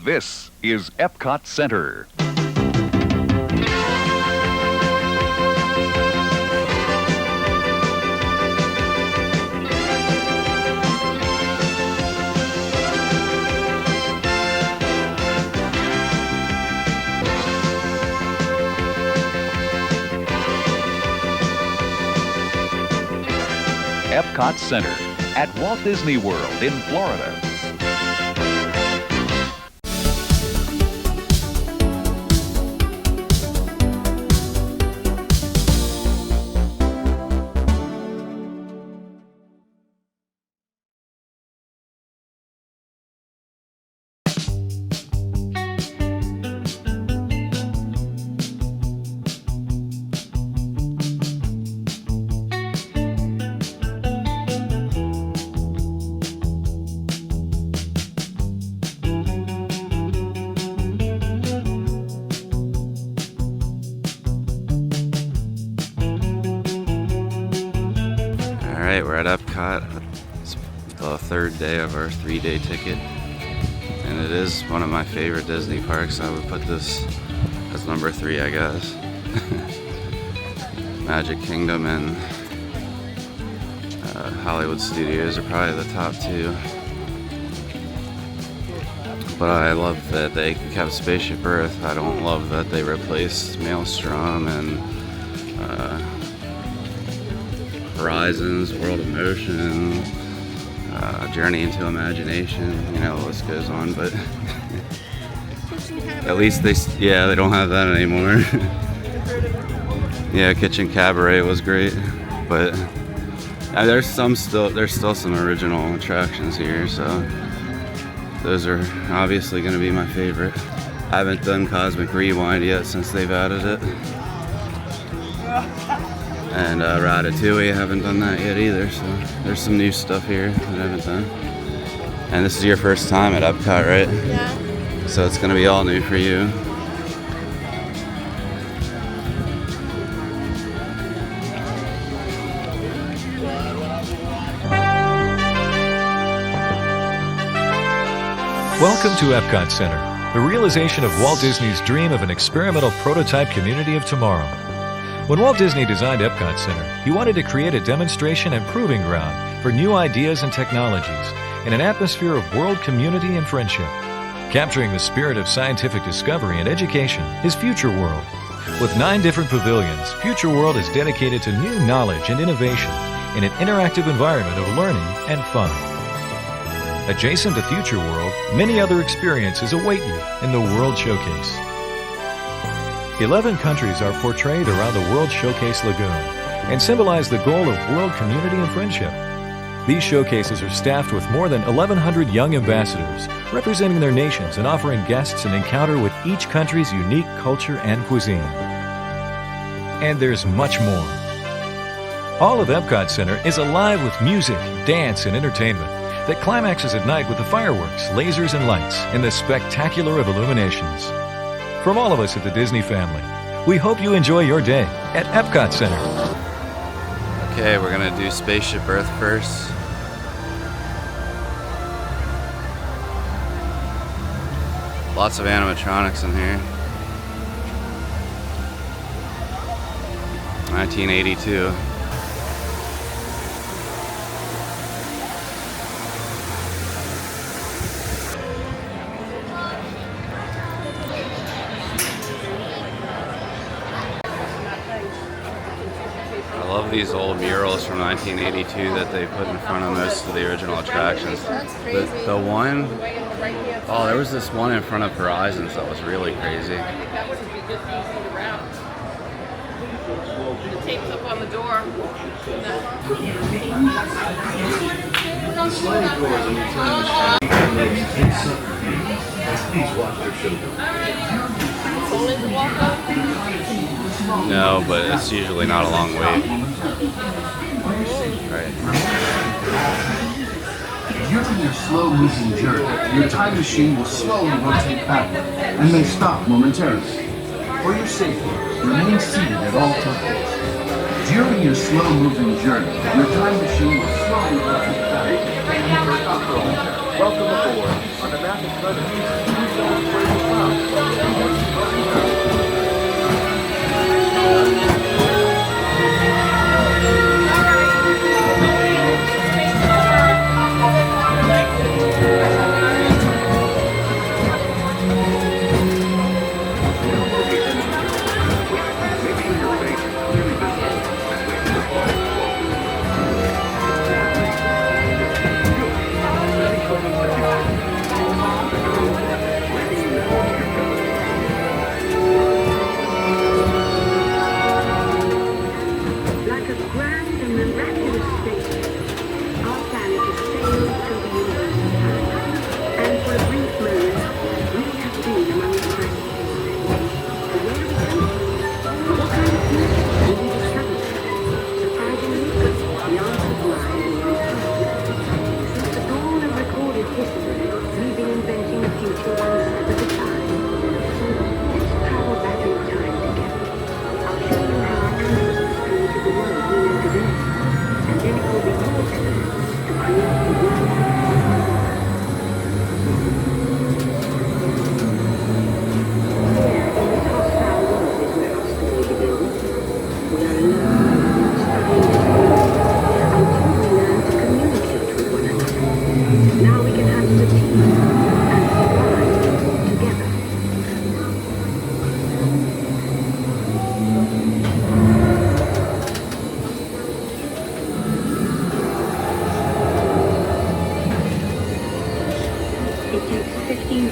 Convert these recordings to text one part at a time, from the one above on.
This is Epcot Center. Epcot Center at Walt Disney World in Florida. Alright, we're at Epcot. It's the third day of our 3-day ticket. And it is one of my favorite Disney parks. I would put this as number 3, I guess. Magic Kingdom and Hollywood Studios are probably the top 2. But I love that they kept Spaceship Earth. I don't love that they replaced Maelstrom and Horizons, World of Motion, Journey into Imagination, you know, the list goes on, but at least they don't have that anymore. Yeah, Kitchen Cabaret was great, but there's still some original attractions here, so those are obviously going to be my favorite. I haven't done Cosmic Rewind yet since they've added it. And Ratatouille, I haven't done that yet either, so there's some new stuff here that I haven't done. And this is your first time at Epcot, right? Yeah. So it's gonna be all new for you. Welcome to Epcot Center, the realization of Walt Disney's dream of an experimental prototype community of tomorrow. When Walt Disney designed Epcot Center, he wanted to create a demonstration and proving ground for new ideas and technologies in an atmosphere of world community and friendship. Capturing the spirit of scientific discovery and education is Future World. With 9 different pavilions, Future World is dedicated to new knowledge and innovation in an interactive environment of learning and fun. Adjacent to Future World, many other experiences await you in the World Showcase. 11 countries are portrayed around the World Showcase Lagoon and symbolize the goal of world community and friendship. These showcases are staffed with more than 1,100 young ambassadors representing their nations and offering guests an encounter with each country's unique culture and cuisine. And there's much more. All of Epcot Center is alive with music, dance, and entertainment that climaxes at night with the fireworks, lasers, and lights and the spectacular of illuminations. From all of us at the Disney family, we hope you enjoy your day at Epcot Center. Okay, we're gonna do Spaceship Earth first. Lots of animatronics in here. 1982. I love these old murals from 1982 that they put in front of most of the original attractions. The one, oh, there was this one in front of Horizons that was really crazy. The tape's up on the door. No, but it's usually not a long wait. Right. During your slow-moving journey, your time machine will slowly rotate backward and may stop momentarily. For your safety, remain seated at all times. During your slow-moving journey, your time machine will slowly rotate backward and may stop momentarily. Welcome aboard on the Magic Planet.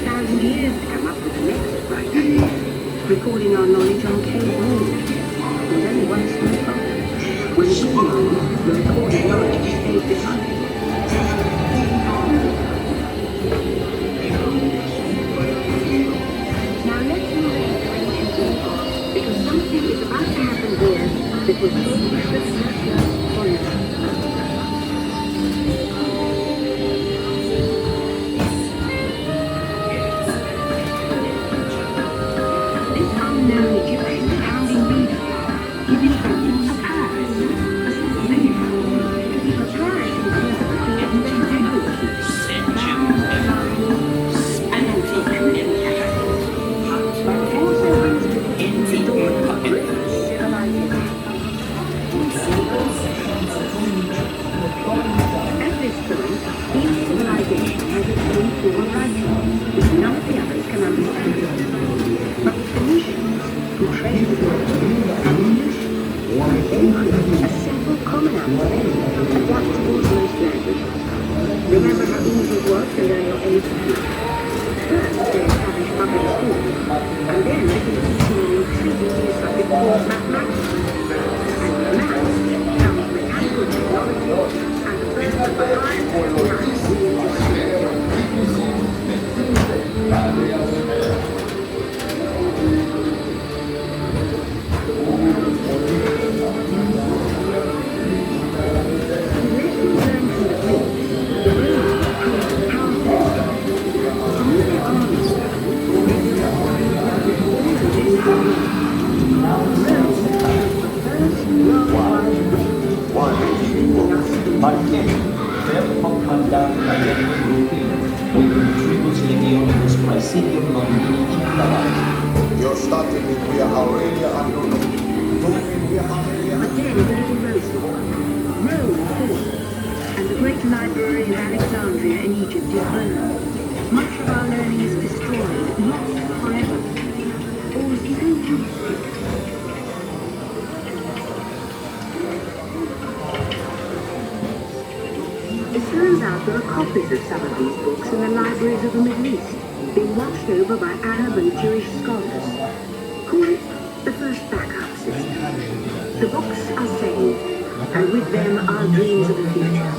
2,000 years to come up with the next bright idea, recording our knowledge on cave walls. There's only one small problem. When we know, the recorded knowledge stays behind. Now let's move into ancient Egypt, because something is about to happen here that will change the future forever. This unknown Egyptian founding leader is inventing papyrus, a slave. Papyrus is used to create ancient notes, bound, and ancient empire. But it also brings with it the dawn of great civilization. At this point, each civilization has its own form of writing, which none of the others can understand. But the Phoenicians, who traced the writing, and they created a simple common alphabet adaptable to most languages. Remember how easy it was to learn your ABC? First, they established public schools, and then they could teach you an intriguing new subject called mathematics. And with maths comes mechanical technology and the first of the highest organized You're starting with Via Aurelia and Lulu. But then the little Rome falls, and the great library of Alexandria in Egypt is burned. Much of our learning is destroyed, lost forever. All is empty. It turns out there are copies of some of these books in the libraries of the Middle East, being watched over by Arab and Jewish scholars. Call it the first backup system. The books are saved, and with them our dreams of the future.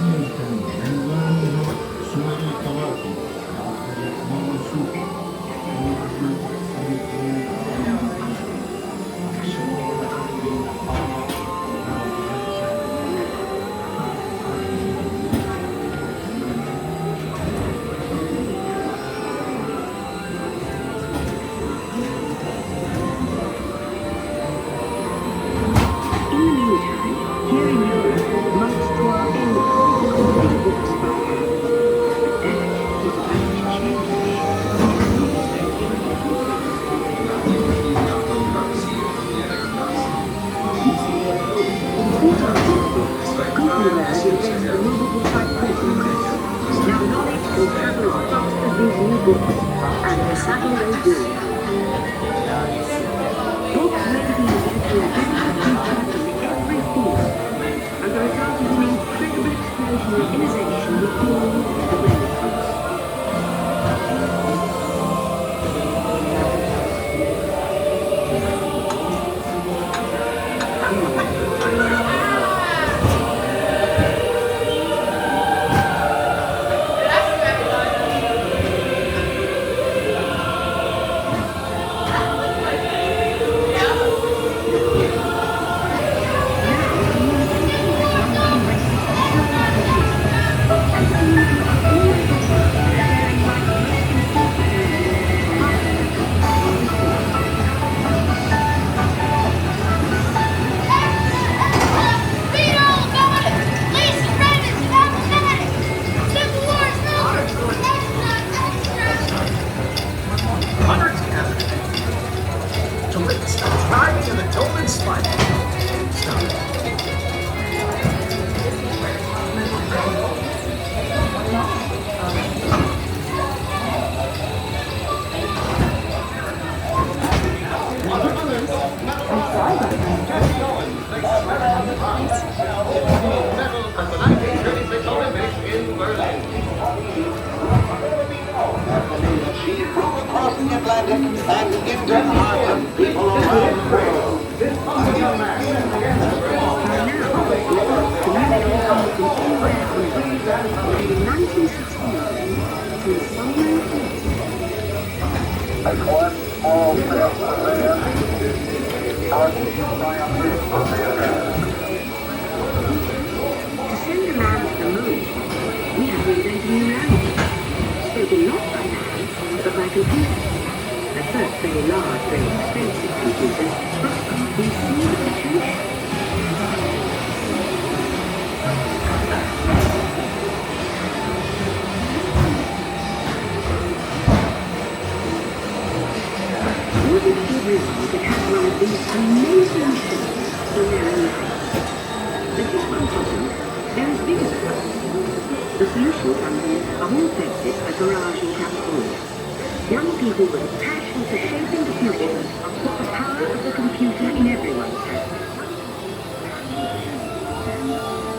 across the Atlantic and into Ireland. People of the world. I collect all steps of man. To send a man to the moon, we have to invent a new language, spoken not by man, but by computers. At first very large, very expensive computers, but we see the potential. Would it be real to have one of these amazing machines in their own life? But here's one problem. They're as big as a house. The solution comes in, of all places, a garage in California. Young people with a passion for shaping the future put the power of the computer in everyone's hands.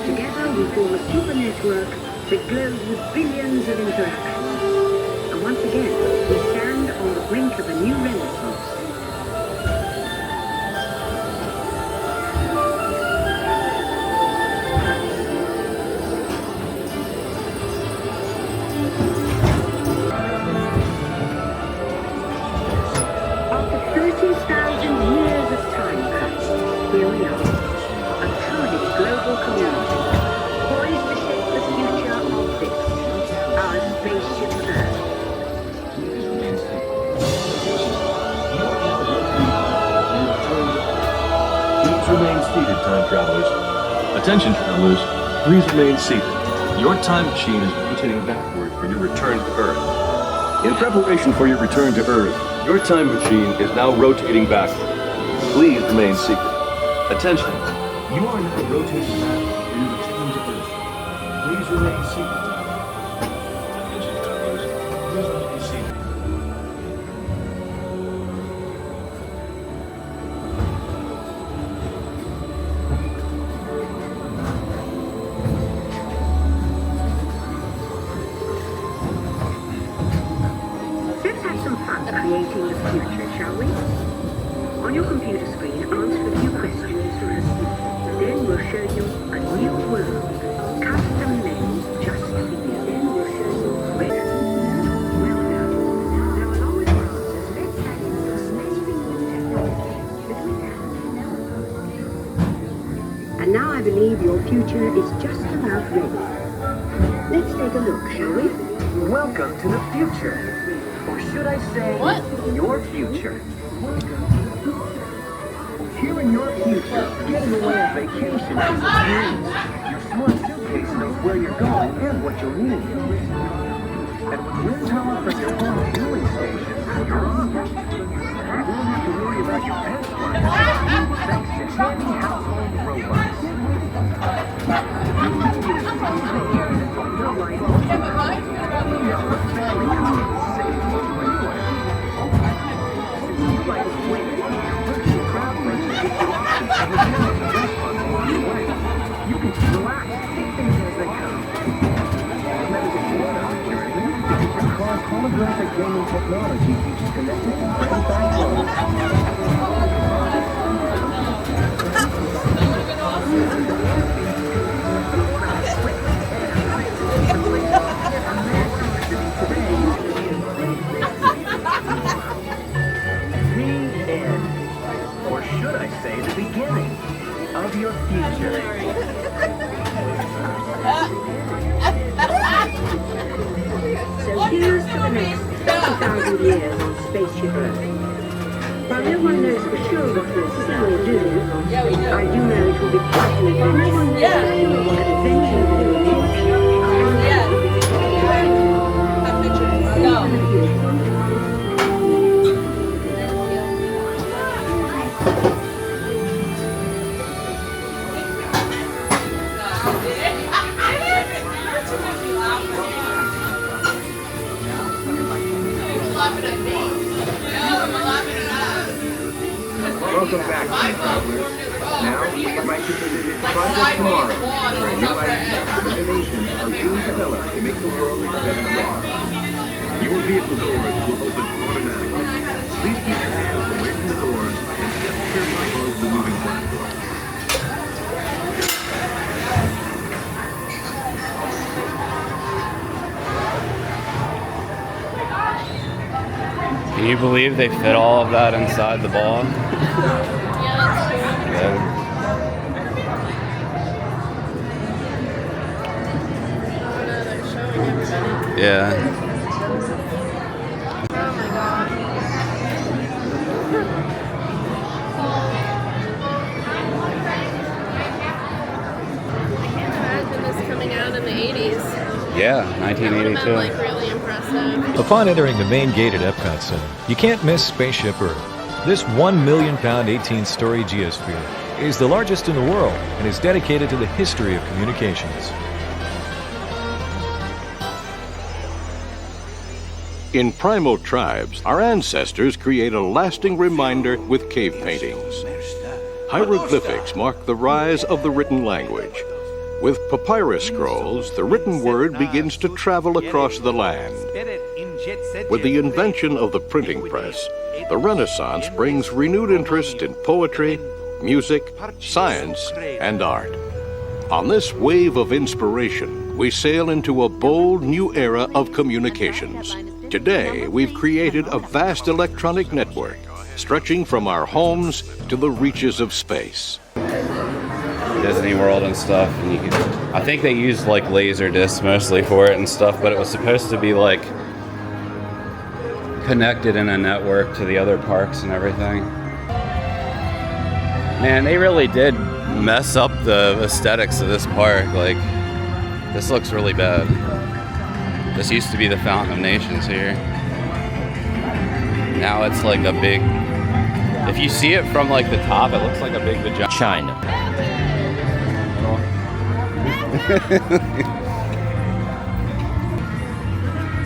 Together we form a super network that glows with billions of interactions. And once again, we stand on the brink of a new renaissance. After 30,000 years of time passed, here we are, a truly global community, poised to shape the future of this, our spaceship Earth. Please remain seated, time travelers. Attention, travelers. Please remain seated. Your time machine is rotating backward for your return to Earth. In preparation for your return to Earth, your time machine is now rotating backward. Please remain seated. Attention. You are now rotating backward for your return to Earth. Please remain seated. Attention, travelers. Please remain seated. Let's have some fun creating the future, shall we? On your computer screen, answer a few questions for us. Then we'll show you a new world, custom made just for you. Then we'll show you well done. Now along with your answers, let's add in this amazing new technology that we have. And now I believe your future is just about ready. Let's take a look, shall we? Welcome to the future. Or should I say, your future. Here in your future, getting away on vacation is a breeze. Your smart suitcase knows where you're going and what you'll need. And with wind power from your phone's fueling station, you're on. You won't have to worry about your pants flying out, thanks to handy household robots. You can relax, take things as they come. Never get bored of it during them, because your car's holographic gaming technology keeps you connected and right back home. The end. Or should I say the beginning of your future. So here's to the next 30,000 years on Spaceship Earth. While no one knows for sure what we'll see or do, I do know it will be quite an adventure. An adventure filled with Welcome back, travelers. Now, we invite you to visit Project Tomorrow, where new ideas and innovations are being developed to make the world a better place. Your vehicle doors will open automatically. Can you believe they fit all of that inside the ball? Yeah, that's true. Yeah. Oh no, they're showing everybody. Yeah. Oh my god. I can't imagine this coming out in the 80s. Yeah, That would have been 1982. like really impressive. Upon entering the main gate at Epcot Center, you can't miss Spaceship Earth. This 1 million pound 18-story geosphere is the largest in the world and is dedicated to the history of communications. In primal tribes, our ancestors create a lasting reminder with cave paintings. Hieroglyphics mark the rise of the written language. With papyrus scrolls, the written word begins to travel across the land. With the invention of the printing press, the Renaissance brings renewed interest in poetry, music, science, and art. On this wave of inspiration, we sail into a bold new era of communications. Today, we've created a vast electronic network, stretching from our homes to the reaches of space. Disney World and stuff, and you can, I think they used like laser discs mostly for it and stuff, but it was supposed to be like connected in a network to the other parks and everything. Man, they really did mess up the aesthetics of this park. Like, this looks really bad. This used to be the Fountain of Nations here. Now it's like a big, if you see it from like the top, it looks like a big vagina. China.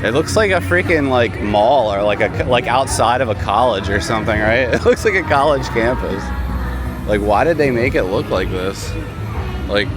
It looks like a freaking like mall or like outside of a college or something, right? It looks like a college campus. Like, why did they make it look like this? Like,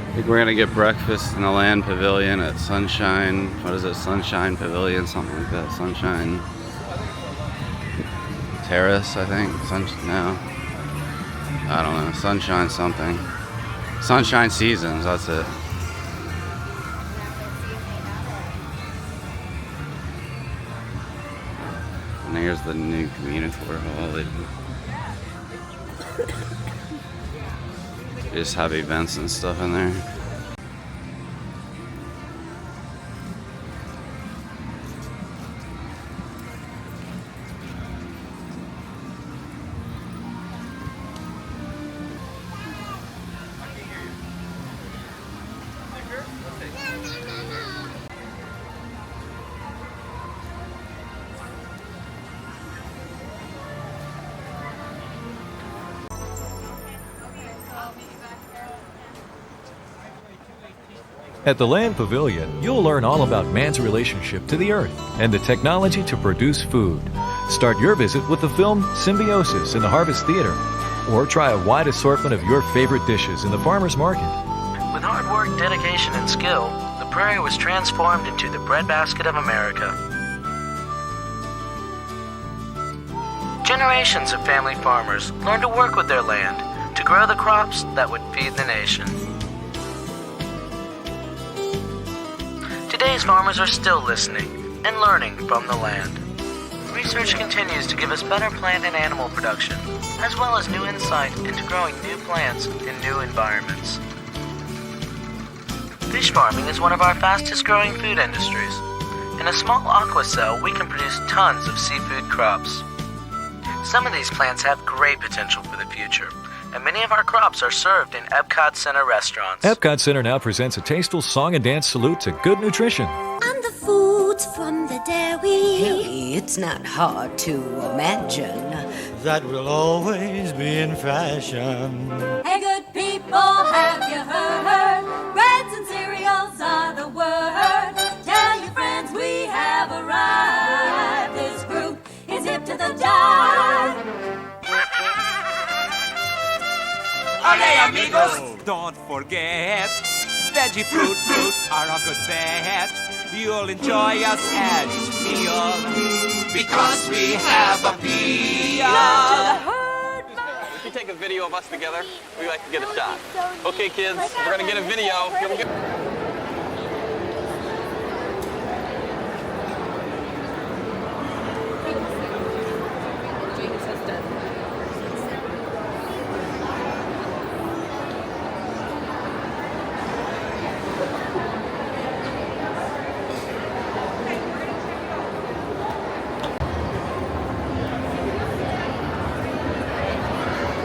I think we're gonna get breakfast in the Land Pavilion at Sunshine. What is it? Sunshine Pavilion, something like that. Sunshine Terrace, I think. No, I don't know. Sunshine something. Sunshine Seasons. That's it. And here's the new communicore hall. They just have events and stuff in there. At the Land Pavilion, you'll learn all about man's relationship to the earth and the technology to produce food. Start your visit with the film Symbiosis in the Harvest Theater, or try a wide assortment of your favorite dishes in the farmer's market. With hard work, dedication, and skill, the prairie was transformed into the breadbasket of America. Generations of family farmers learned to work with their land to grow the crops that would feed the nation. Today's farmers are still listening and learning from the land. Research continues to give us better plant and animal production, as well as new insight into growing new plants in new environments. Fish farming is one of our fastest growing food industries. In a small aqua cell, we can produce tons of seafood crops. Some of these plants have great potential for the future, and many of our crops are served in Epcot Center restaurants. Epcot Center now presents a tasteful song and dance salute to good nutrition. And the foods from the dairy. Hey, it's not hard to imagine that will always be in fashion. Hey, good people, have you heard? Breads and cereals are the word. Tell Hey amigos, don't forget, veggie fruit are a good bet. You'll enjoy us at each meal because we have a meal. If you take a video of us together, we like to get a shot. Okay, kids, we're gonna get a video.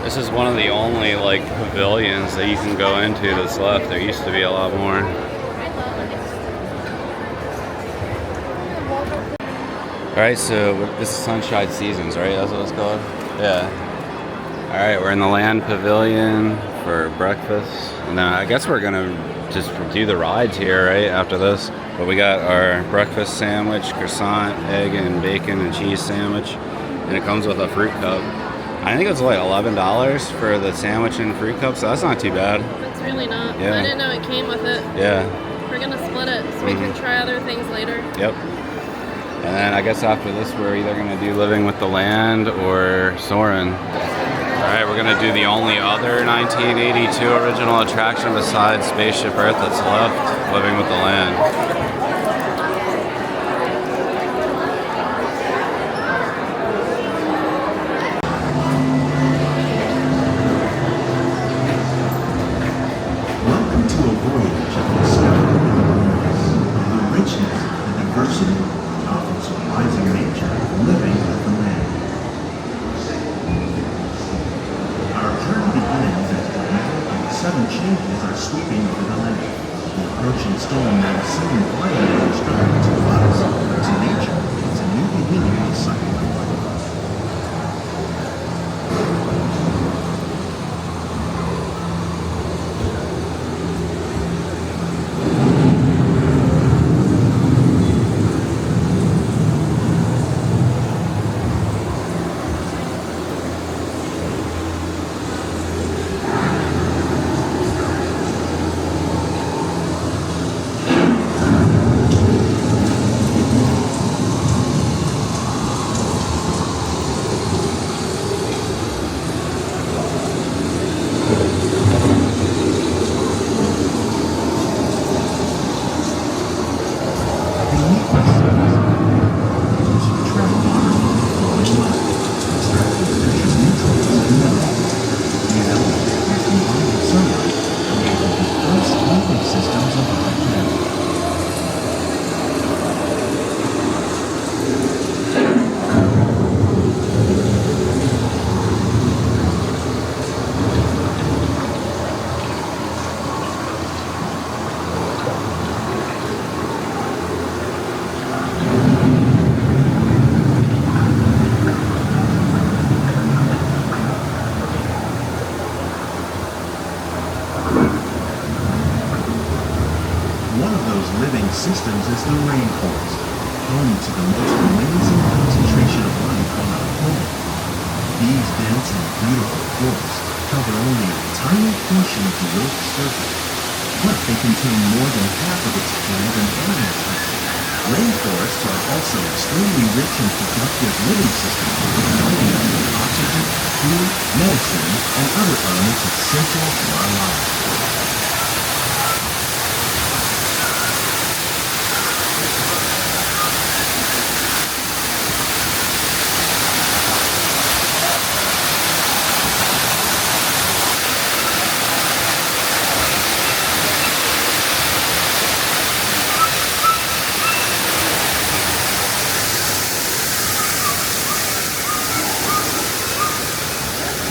This is one of the only like pavilions that you can go into that's left. There used to be a lot more. Alright, so this is Sunshine Seasons, right? That's what it's called? Yeah. Alright, we're in the Land Pavilion for breakfast. And then I guess we're gonna just do the rides here, right? After this. But we got our breakfast sandwich, croissant, egg and bacon and cheese sandwich. And it comes with a fruit cup. I think it's like $11 for the sandwich and fruit cup, so that's not too bad. It's really not. Yeah. I didn't know it came with it. Yeah. We're gonna split it so we can try other things later. Yep. And then I guess after this, we're either gonna do Living with the Land or Soarin'. All right, we're gonna do the only other 1982 original attraction besides Spaceship Earth that's left, Living with the Land. Systems is the rainforest, home to the most amazing concentration of life on our planet. These dense and beautiful forests cover only a tiny portion of the Earth's surface, but they contain more than half of its plant and animal species. Rainforests are also extremely rich and productive living systems, providing us with oxygen, food, medicine, and other elements essential to our lives.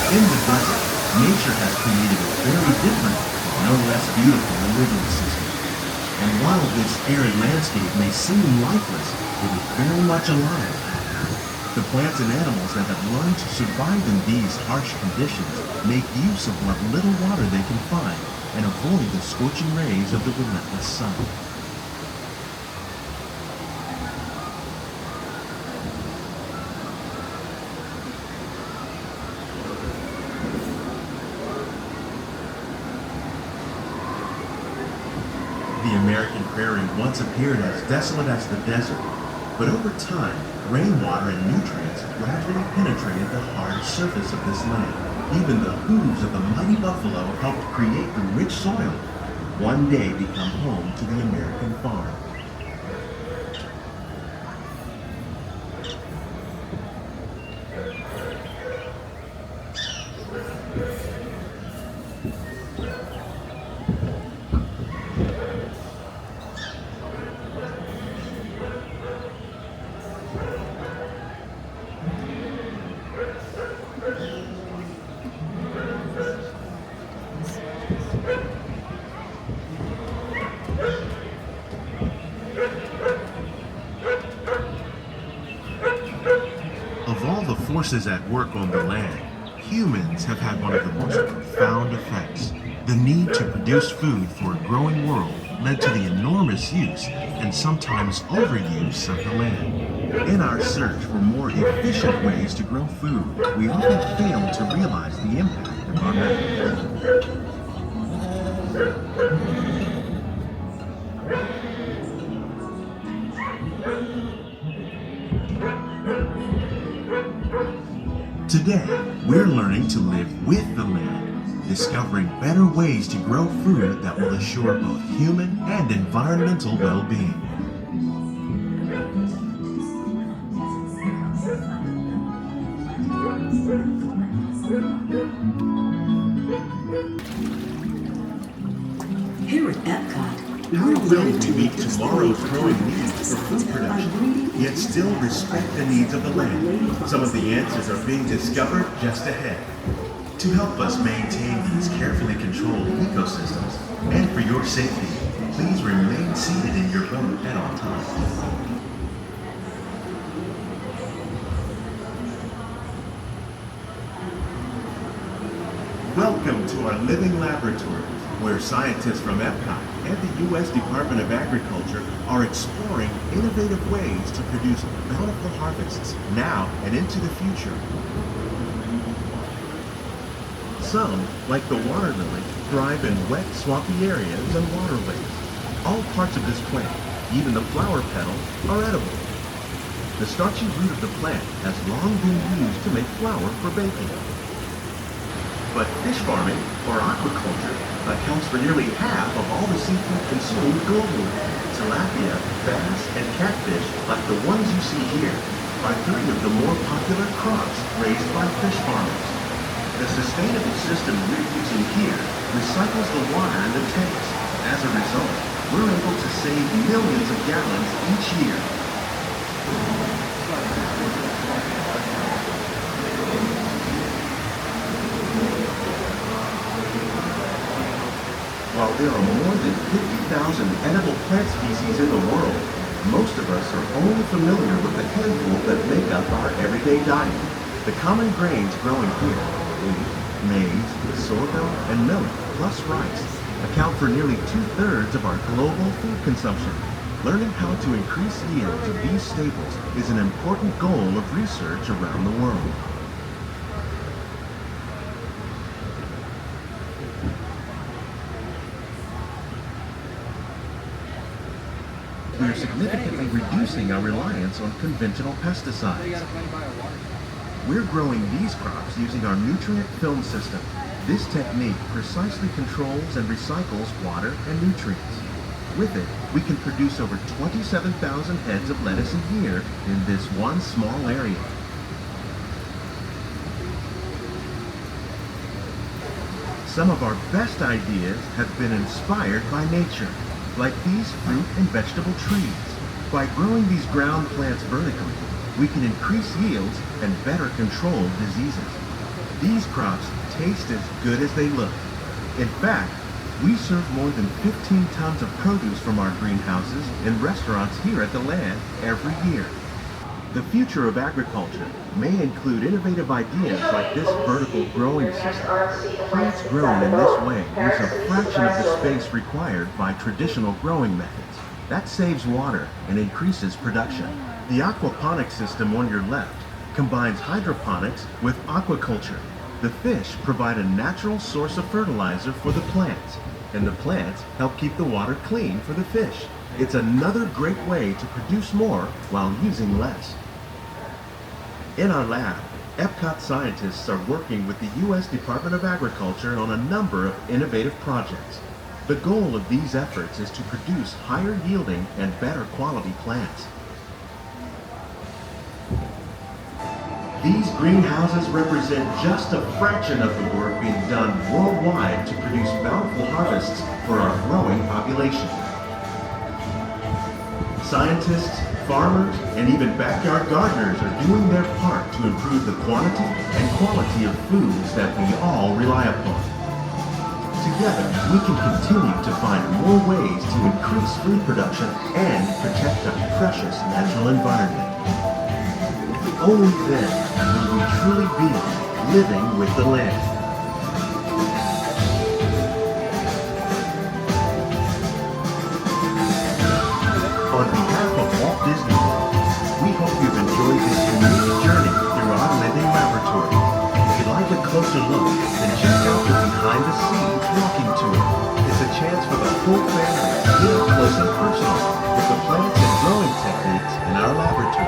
In the desert, nature has created a very different, no less beautiful living system. And while this arid landscape may seem lifeless, it is very much alive. The plants and animals that have learned to survive in these harsh conditions make use of what little water they can find and avoid the scorching rays of the relentless sun. prairie once appeared as desolate as the desert, but over time, rainwater and nutrients gradually penetrated the hard surface of this land. Even the hooves of the mighty buffalo helped create the rich soil, one day become home to the American farm. Of all the forces at work on the land, humans have had one of the most profound effects. The need to produce food for a growing world led to the enormous use and sometimes overuse of the land. In our search for more efficient ways to grow food, we often fail to realize the impact of our methods. Today, we're learning to live with the land, discovering better ways to grow food that will assure both human and environmental well-being. Here at Epcot, We're willing to meet tomorrow's growing needs for food production, yet still respect the needs of the land. Some of the answers are being discovered just ahead. To help us maintain these carefully controlled ecosystems, and for your safety, please remain seated in your boat at all times. Welcome to our living laboratory, where scientists from Epcot and the U.S. Department of Agriculture are exploring innovative ways to produce bountiful harvests now and into the future. Some, like the water lily, thrive in wet, swampy areas and waterways. All parts of this plant, even the flower petals, are edible. The starchy root of the plant has long been used to make flour for baking. But fish farming, or aquaculture, accounts for nearly half of all the seafood consumed globally. Tilapia, bass, and catfish, like the ones you see here, are three of the more popular crops raised by fish farmers. The sustainable system we're using here recycles the water in the tanks. As a result, we're able to save millions of gallons each year. While there are more than 50,000 edible plant species in the world, most of us are only familiar with the handful that make up our everyday diet. The common grains growing here, wheat, maize, sorghum, and millet, plus rice, account for nearly 2/3 of our global food consumption. Learning how to increase yields of these staples is an important goal of research around the world. We are significantly reducing our reliance on conventional pesticides. We're growing these crops using our nutrient film system. This technique precisely controls and recycles water and nutrients. With it, we can produce over 27,000 heads of lettuce a year in this one small area. Some of our best ideas have been inspired by nature, like these fruit and vegetable trees. By growing these ground plants vertically, we can increase yields and better control diseases. These crops taste as good as they look. In fact, we serve more than 15 tons of produce from our greenhouses in restaurants here at the land every year. The future of agriculture may include innovative ideas like this vertical growing system. Plants grown in this way use a fraction of the space required by traditional growing methods. That saves water and increases production. The aquaponics system on your left combines hydroponics with aquaculture. The fish provide a natural source of fertilizer for the plants, and the plants help keep the water clean for the fish. It's another great way to produce more while using less. In our lab, Epcot scientists are working with the U.S. Department of Agriculture on a number of innovative projects. The goal of these efforts is to produce higher yielding and better quality plants. These greenhouses represent just a fraction of the work being done worldwide to produce bountiful harvests for our growing population. Scientists, farmers, and even backyard gardeners are doing their part to improve the quantity and quality of foods that we all rely upon. Together, we can continue to find more ways to increase food production and protect our precious natural environment. Only then will we truly be living with the land. On behalf of Walt Disney World, we hope you've enjoyed this unique journey through our living laboratory. If you'd like a closer look, then check out the behind the scenes walking tour. It's a chance for the whole family to get up close and personal with the plants and growing techniques in our laboratories.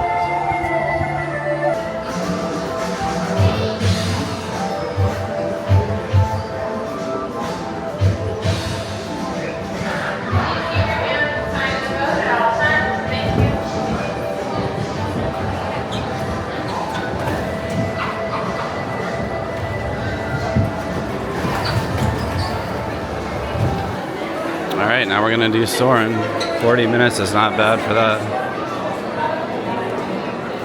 Alright, now we're gonna do Soarin'. 40 minutes is not bad for that.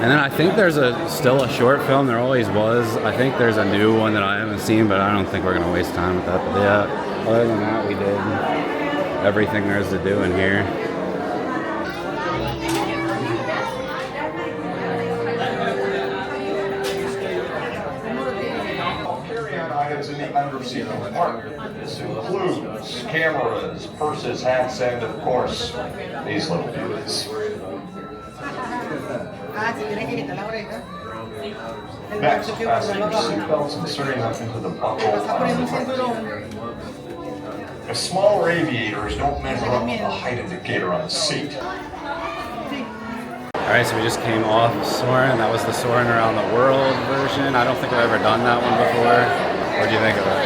And then I think there's still a short film, there always was. I think there's a new one that I haven't seen, but I don't think we're gonna waste time with that. But yeah, other than that, we did everything there's to do in here. Items in the underseat of the park. This includes cameras, purses, hats, and of course, these little beauties. Next, fasten your seatbelts, inserting them into the buckle. If smaller aviators don't measure up to the height indicator on the seat. Alright, so we just came off Soarin'. That was the Soarin' Around the World version. I don't think I've ever done that one before. What do you think of it?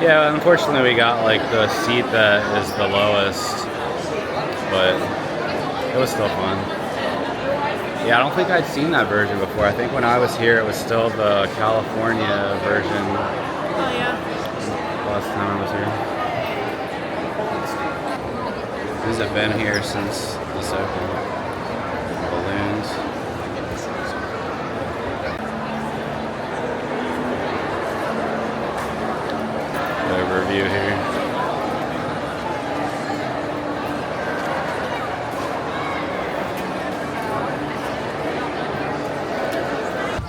Yeah, unfortunately we got like the seat that is the lowest, but it was still fun. Yeah, I don't think I'd seen that version before. I think when I was here it was still the California version. Oh yeah. Last time I was here. Has it been here since this opened? Balloons. Overview here.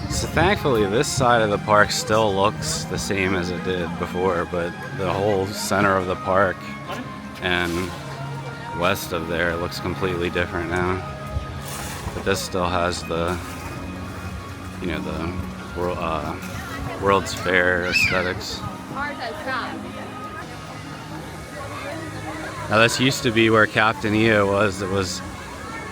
So thankfully this side of the park still looks the same as it did before, but the whole center of the park and west of there looks completely different now. But this still has the, you know, the World's Fair aesthetics. Now this used to be where Captain EO was.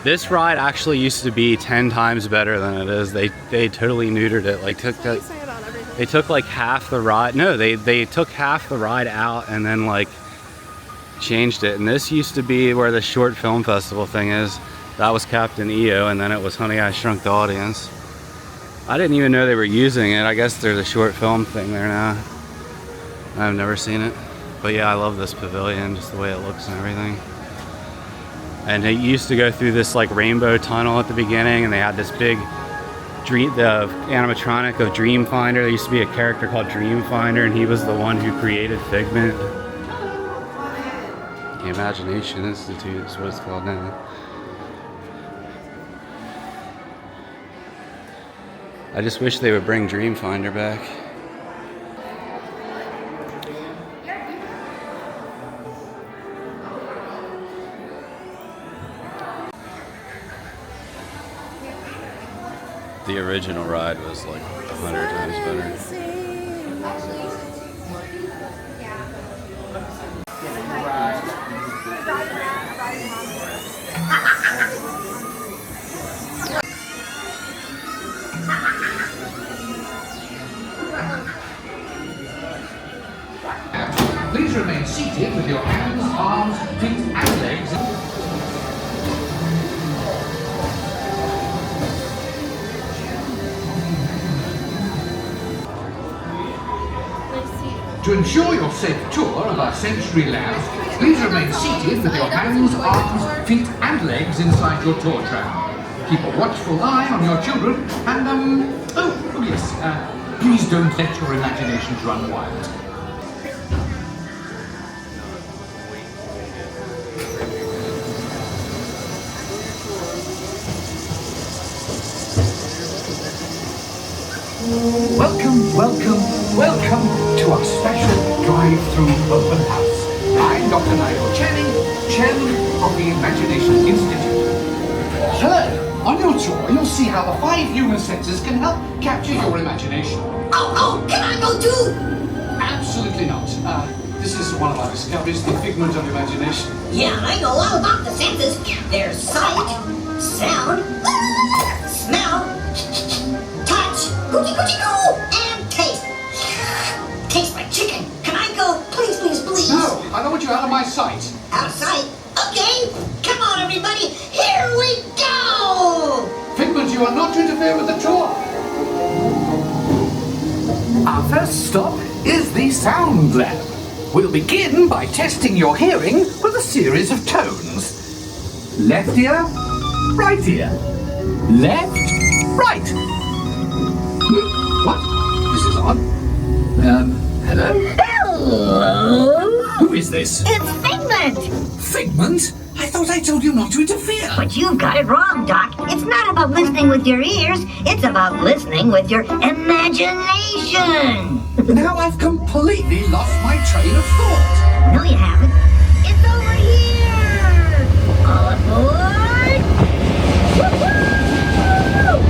This ride actually used to be 10 times better than it is. They totally neutered it. Like they took like half the ride. No, they took half the ride out and then like changed it. And this used to be where the short film festival thing is. That was Captain EO, and then it was Honey, I Shrunk the Audience. I didn't even know they were using it. I guess there's a short film thing there now. I've never seen it. But yeah, I love this pavilion, just the way it looks and everything. And it used to go through this like rainbow tunnel at the beginning, and they had this big the animatronic of Dreamfinder. There used to be a character called Dreamfinder, and he was the one who created Figment. The Imagination Institute is what it's called now. I just wish they would bring Dreamfinder back. The original ride was like 100 times better. Please remain seated with your hands, arms, feet, and legs. To ensure your safe tour of our sensory labs, please remain seated with your hands, arms, feet, and legs inside your tour tram. Keep a watchful eye on your children, and oh yes, please don't let your imaginations run wild. Welcome to our special drive-through open house. I'm Dr. Nigel Channing, Chairman of the Imagination Institute. Hello. On your tour, you'll see how the 5 human senses can help capture your imagination. Oh, can I go too? Absolutely not. This is one of our discoveries, the figment of imagination. Yeah, I know all about the senses. There's sight, sound, smell, touch, and taste. Tastes like chicken. Can I go? Please, please, please. No, I don't want you out of my sight. Out of sight? Okay. Come on, everybody. Here we go. Figment, you are not to interfere with the tour. Our first stop is the sound lab. We'll begin by testing your hearing with a series of tones. Left ear, right ear. Left, right. What? This is odd. Hello? Hello? Who is this? It's Figment. Figment? I thought I told you not to interfere. But you've got it wrong, Doc. It's not about listening with your ears. It's about listening with your imagination. Now I've completely lost my train of thought. No, you haven't. It's over here. All aboard. Woo-hoo!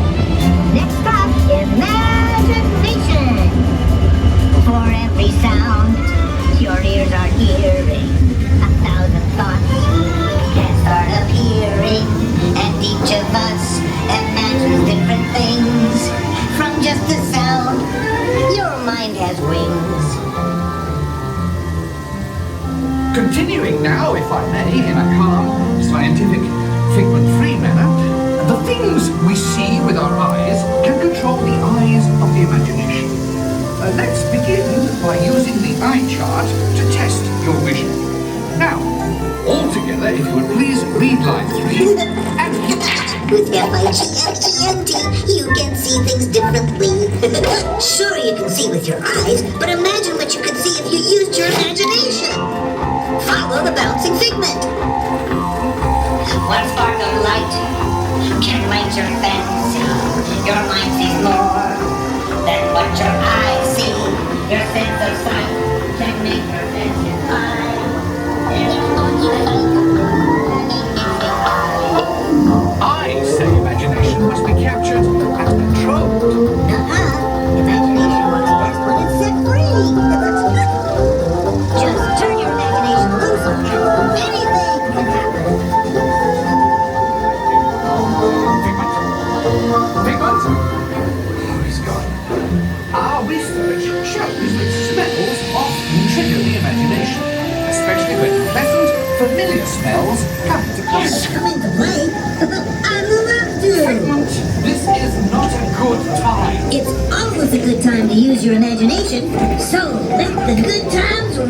Next stop, imagination. For every sound, your ears are hearing 1,000 thoughts can start appearing, and each of us imagines different things from just a sound. Your mind has wings. Continuing now, if I may, in a calm, scientific, figment-free manner, the things we see with our eyes can control the eyes of the imagination. Let's begin by using the eye chart to test your vision. Now, all together, if you would please read line 3 and With F-I-G-M-E-N-T, you can see things differently. Sure, you can see with your eyes, but imagine what you could see if you used your imagination. Follow the bouncing figment. One spark of light can light your fancy. Your mind sees more than what your eyes see. Your sense of sight can make your fancy fly. I say imagination must be captured and controlled. Imagination works best when it's set free. Just turn your imagination loose and anything can happen. Figment? Oh, he's gone. Our research shows that smells often trigger the imagination, especially when pleasant, familiar smells come into play. Come into play? I love you. Figment, this is not a good time. It's always a good time to use your imagination, so let the good times roll!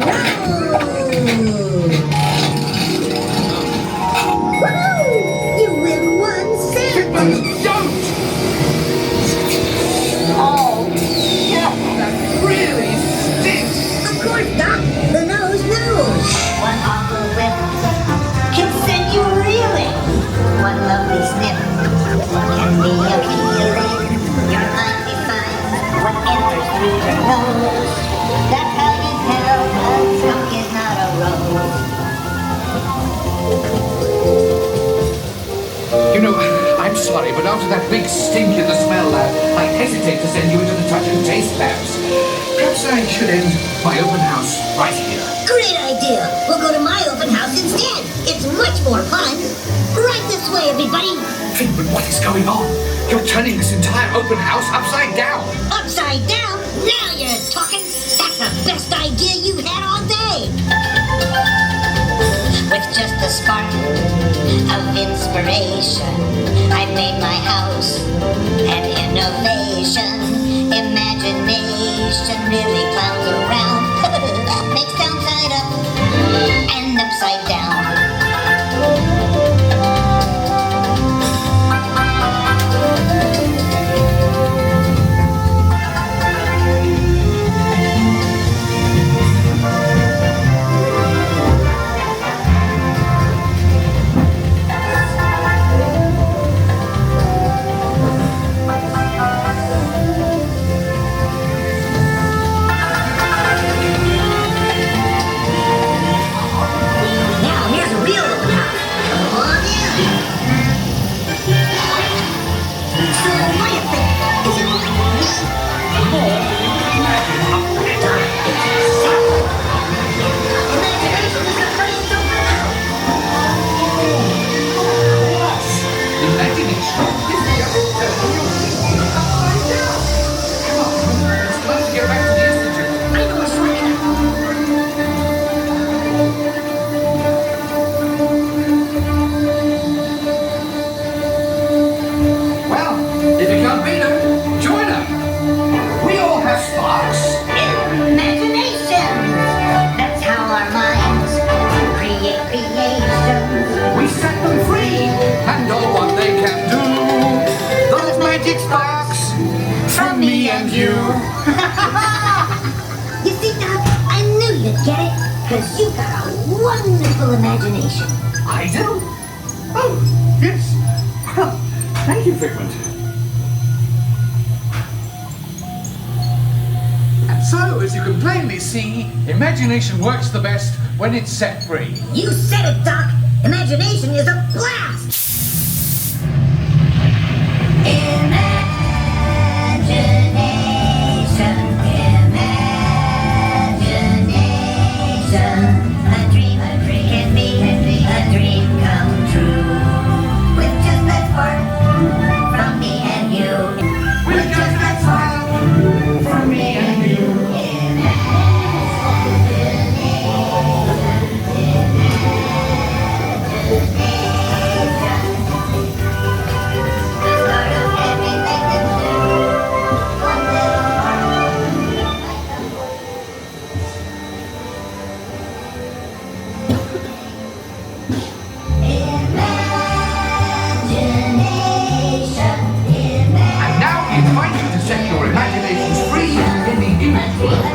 Woohoo! You win 1 cent! Figment, don't! Oh, yeah, that really stinks! Of course, Doc, the nose knows. One awful whiff can send you reeling. One lovely sniff can be appealing. Your mind defines what enters through your nose. That's how you tell a skunk is not a rose. You know, I I'm sorry, but after that big stink in the smell lab, I hesitate to send you into the touch and taste labs. Perhaps I should end my open house right here. Great idea. We'll go to my open house instead. It's much more fun. Right this way, everybody. Figment, what is going on? You're turning this entire open house upside down. Upside down? Now you're talking. That's the best idea you've had all day. With just a spark of inspiration, I made my house an innovation. Imagination really clowns around. Makes downside up and upside down. Because you got a wonderful imagination. I do? Oh, yes. Well, thank you, Figment. And so, as you can plainly see, imagination works the best when it's set free. You said it, Doc. Imagination is a blast.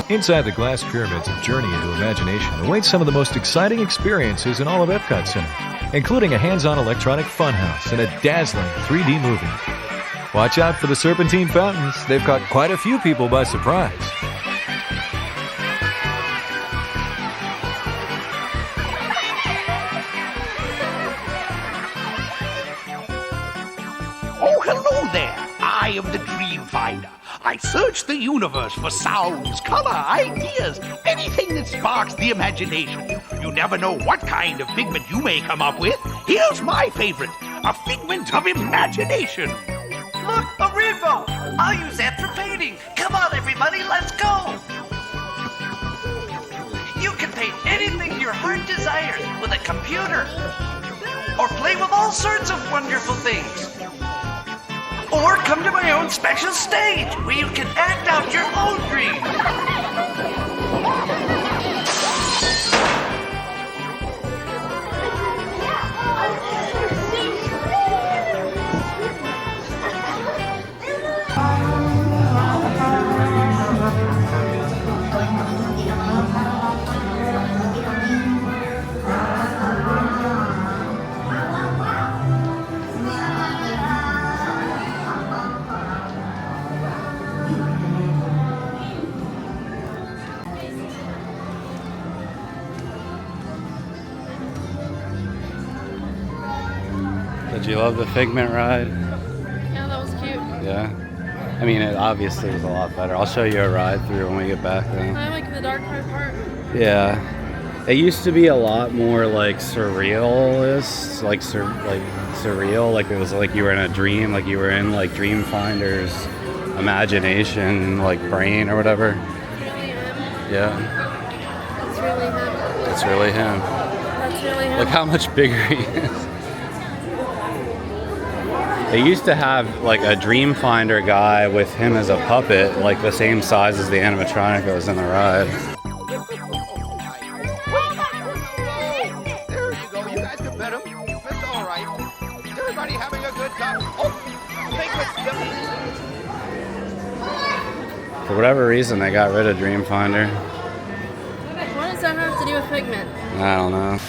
Inside the glass pyramids of Journey into Imagination awaits some of the most exciting experiences in all of Epcot Center, including a hands-on electronic funhouse and a dazzling 3D movie. Watch out for the serpentine fountains. They've caught quite a few people by surprise. Oh, hello there. I am the Dream Finder. I search the universe for sounds, color, ideas, anything that sparks the imagination. You never know what kind of figment you may come up with. Here's my favorite, a figment of imagination. Look, a rainbow! I'll use that for painting. Come on, everybody, let's go! You can paint anything your heart desires with a computer. Or play with all sorts of wonderful things. Or come to my own special stage where you can act out your own dreams. Did you love the Figment ride? Yeah, that was cute. Yeah. I mean, it obviously was a lot better. I'll show you a ride through when we get back then. I like the dark ride part. Yeah. It used to be a lot more like surrealist, like surreal, like it was like you were in a dream, like you were in like Dreamfinder's imagination, like brain or whatever. Yeah. That's really him. It's really him. That's really him. Look how much bigger he is. They used to have like a Dreamfinder guy with him as a puppet, like the same size as the animatronic that was in the ride. There you go. You guys can pet him. That's all right. Everybody having a good time. Oh, For whatever reason, they got rid of Dreamfinder. What does that have to do with Figment? I don't know.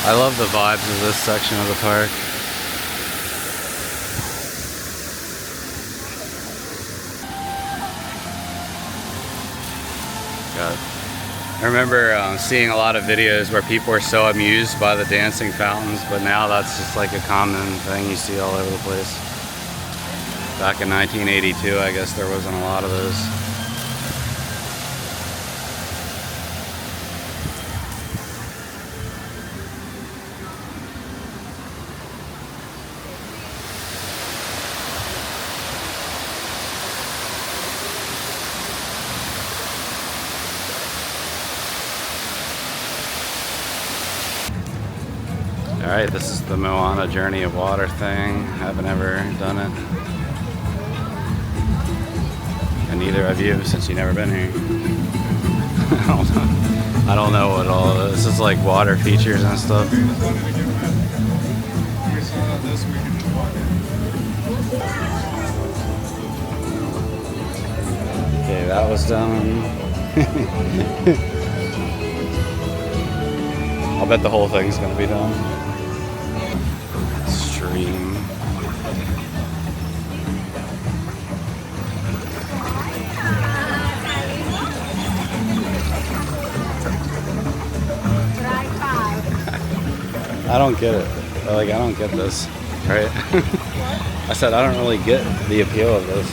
I love the vibes of this section of the park. God. I remember seeing a lot of videos where people were so amused by the dancing fountains, but now that's just like a common thing you see all over the place. Back in 1982, I guess there wasn't a lot of those. Alright, this is the Moana Journey of Water thing. Haven't ever done it. And neither have you, since you've never been here. I don't know what all of this is, like water features and stuff. Okay, that was done. I'll bet the whole thing's gonna be done. Stream. I don't get it. Like, I don't get this, right? I said I don't really get the appeal of this.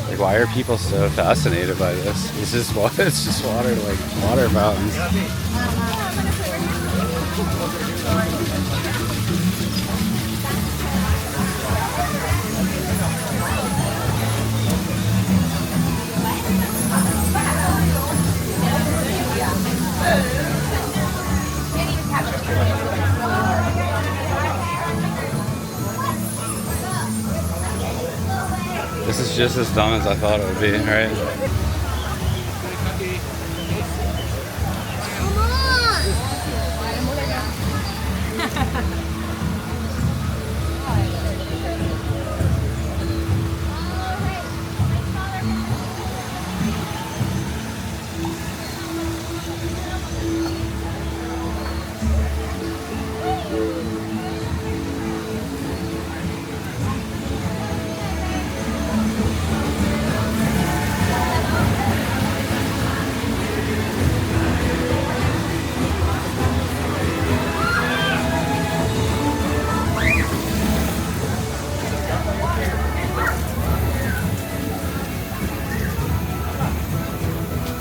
Like, why are people so fascinated by this? It's just water, like water fountains. This is just as dumb as I thought it would be, right?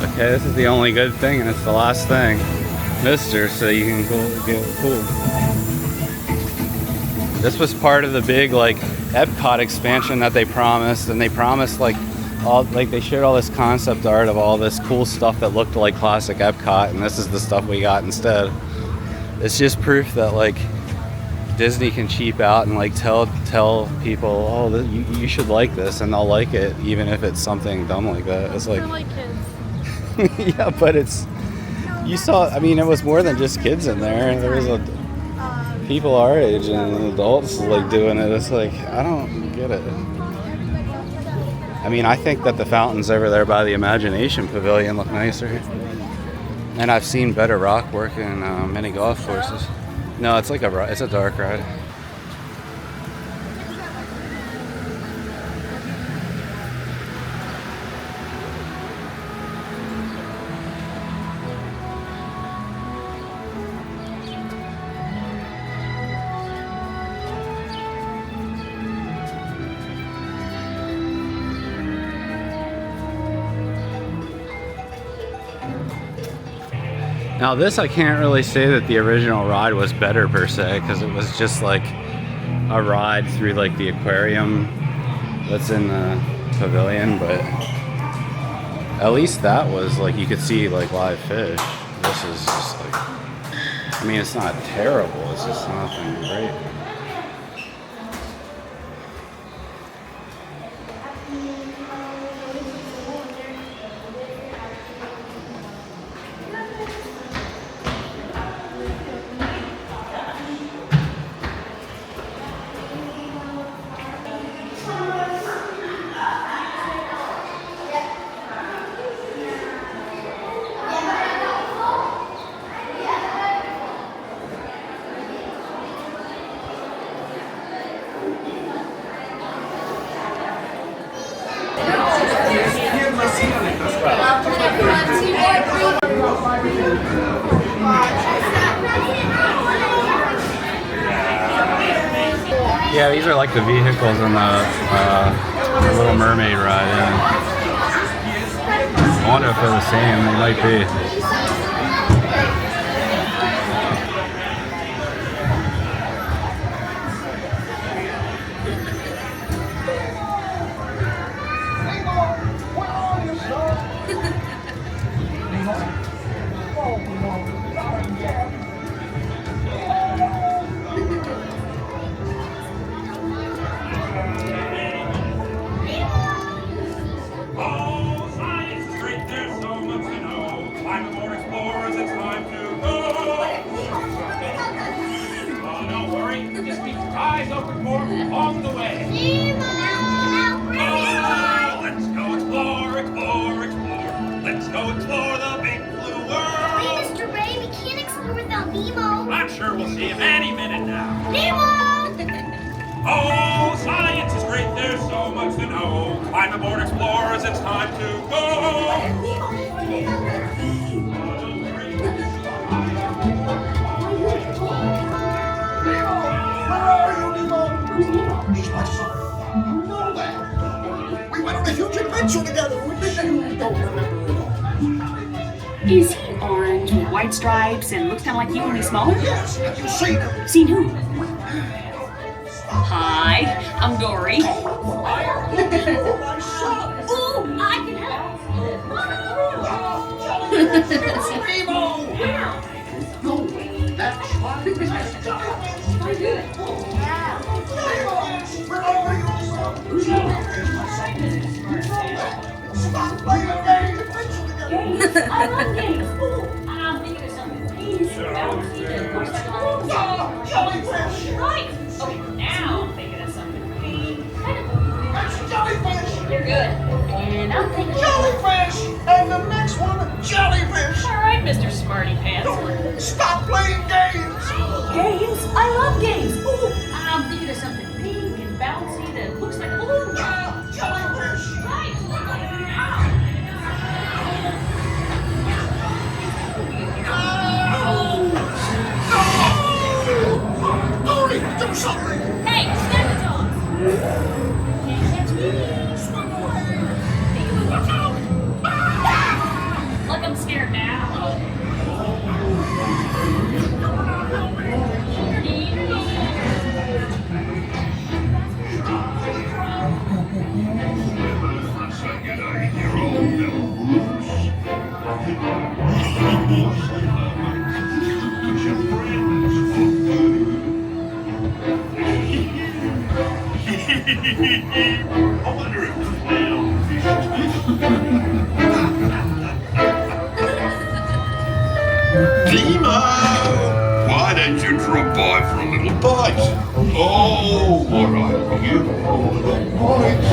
Okay, this is the only good thing, and it's the last thing. Mister, so you can get cool. This was part of the big, like, Epcot expansion that they promised, and they promised, like, they showed all this concept art of all this cool stuff that looked like classic Epcot, and this is the stuff we got instead. It's just proof that, like, Disney can cheap out and, like, tell people, oh, you should like this, and they'll like it, even if it's something dumb like that. It's like, I like kids. yeah, but you saw, I mean, it was more than just kids in there. There was people our age and adults, like, doing it. It's like, I don't get it. I mean, I think that the fountains over there by the Imagination Pavilion look nicer. And I've seen better rock work in many golf courses. No, it's like it's a dark ride. Now this, I can't really say that the original ride was better per se, because it was just like a ride through like the aquarium that's in the pavilion, but at least that was like, you could see like live fish. This is just like, I mean, it's not terrible, it's just nothing great. Yeah, these are like the vehicles in the Little Mermaid ride. Yeah. I wonder if they're the same. They might be. Is he orange with white stripes and looks kind of like you, only smaller? Yes, have you seen him? Seen who? Hi, I'm Dory. Ooh, I can help. No way, that's why we have to die. Where are you? Stop playing games. I love games. I'm thinking of something. Please, Jellyfish. Right. Okay, now I'm thinking of something. That's jellyfish. You're good. And I'm thinking jellyfish. And the next one, jellyfish. All right, Mr. Smarty Pants. Stop playing games. Games? I love games. Ooh, I'm thinking of something pink and bouncy that looks like a balloon. Jellyfish. Right. Dory, do something. Hey, stand the dogs. Can't catch me. Swim away. Watch out. Look, I'm scared now. I wonder if Demo! Why don't you drop by for a little bite? Oh, what a beautiful little bite!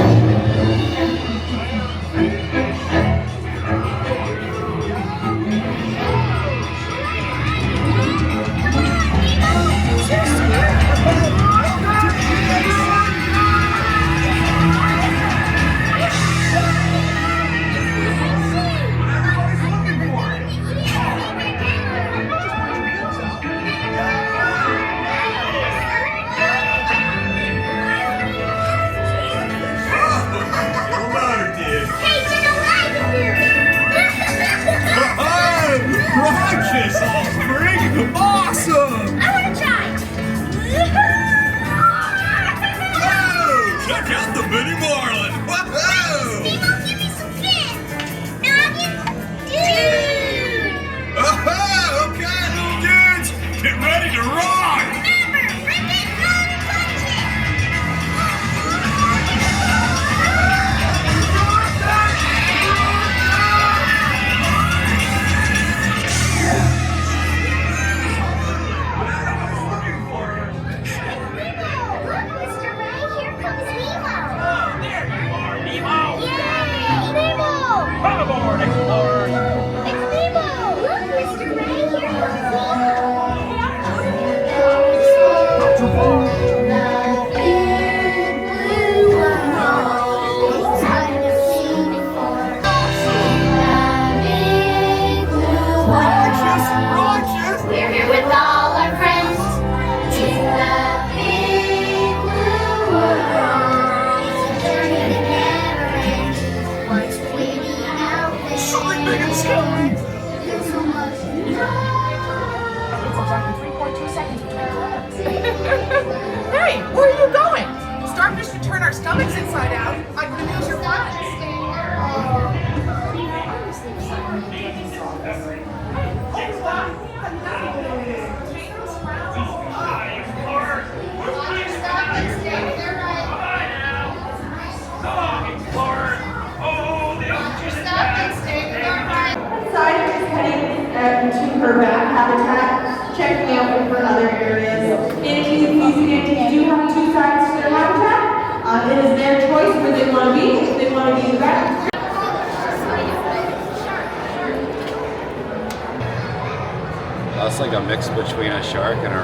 Almost like a mix between a shark and a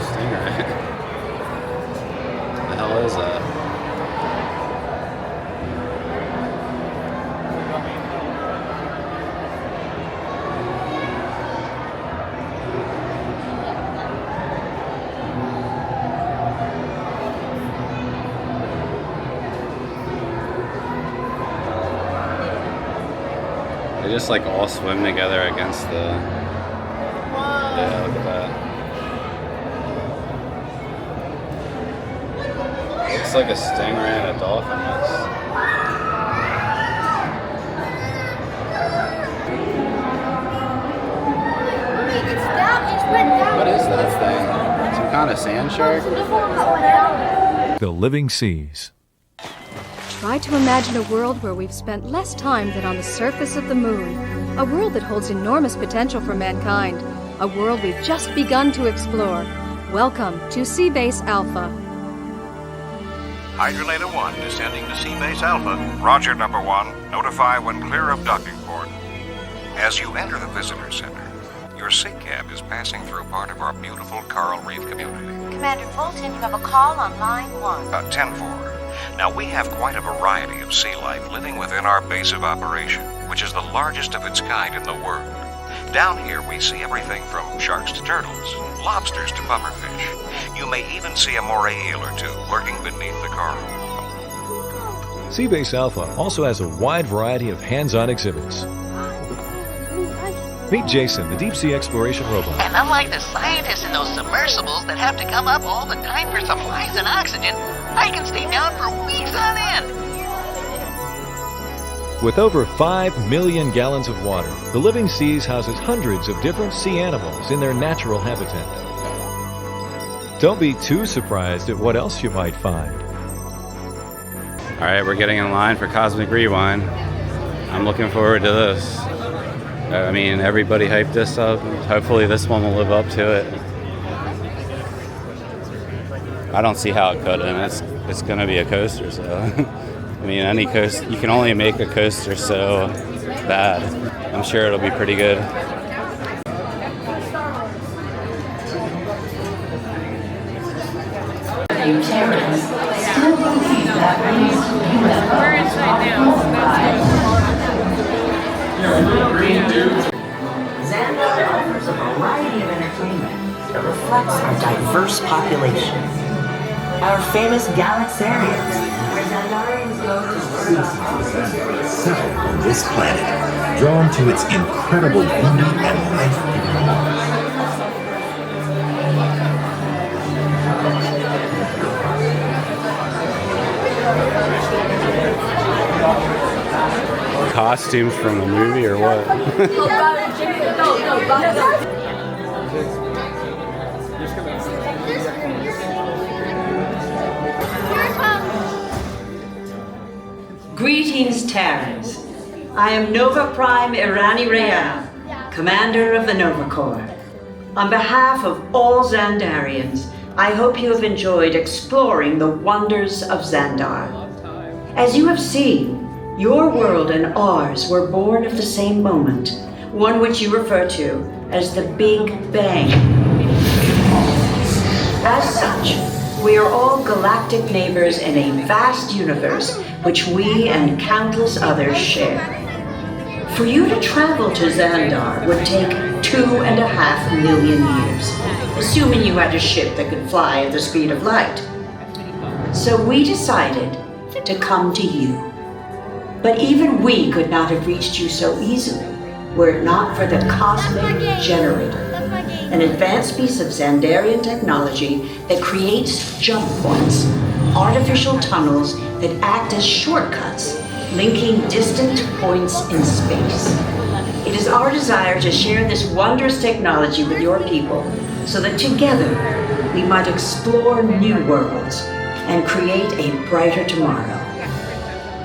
stingray. What the hell is that? They just like all swim together against the. Yeah, look at that. Looks like a stingray and a dolphin mix. What is that thing? Some kind of sand shark? The living seas. Try to imagine a world where we've spent less time than on the surface of the moon. A world that holds enormous potential for mankind. A world we've just begun to explore. Welcome to Seabase Alpha. Hydrolator 1 descending to Seabase Alpha. Roger, number 1. Notify when clear of docking port. As you enter the visitor center, your sea cab is passing through part of our beautiful coral reef community. Commander Fulton, you have a call on line 1. 10-4. Now, we have quite a variety of sea life living within our base of operation, which is the largest of its kind in the world. Down here, we see everything from sharks to turtles, lobsters to pufferfish. You may even see a moray eel or two lurking beneath the coral. Seabase Alpha also has a wide variety of hands-on exhibits. Meet Jason, the deep-sea exploration robot. And unlike the scientists in those submersibles that have to come up all the time for supplies and oxygen, I can stay down for weeks on end. With over 5 million gallons of water, the Living Seas houses hundreds of different sea animals in their natural habitat. Don't be too surprised at what else you might find. All right, we're getting in line for Cosmic Rewind. I'm looking forward to this. I mean, everybody hyped this up. Hopefully this one will live up to it. I don't see how it couldn't. It's going to be a coaster, so. I mean, any coaster, you can only make a coaster so bad. I'm sure it'll be pretty good. You Terrans still believe that means We're inside now, so that's Xandar offers a variety of entertainment that reflects our diverse population. Our famous galaxariums, where Xandarians go to Settle on this planet, drawn to its incredible beauty and life-giving wonder. Costumes from the movie or what? Greetings, Terrans. I am Nova Prime Irani Real, Commander of the Nova Corps. On behalf of all Xandarians, I hope you have enjoyed exploring the wonders of Xandar. As you have seen, your world and ours were born of the same moment, one which you refer to as the Big Bang. As such, we are all galactic neighbors in a vast universe which we and countless others share. For you to travel to Xandar would take 2.5 million years, assuming you had a ship that could fly at the speed of light. So we decided to come to you. But even we could not have reached you so easily were it not for the Cosmic Generator, an advanced piece of Xandarian technology that creates jump points, artificial tunnels that act as shortcuts, linking distant points in space. It is our desire to share this wondrous technology with your people so that together we might explore new worlds and create a brighter tomorrow.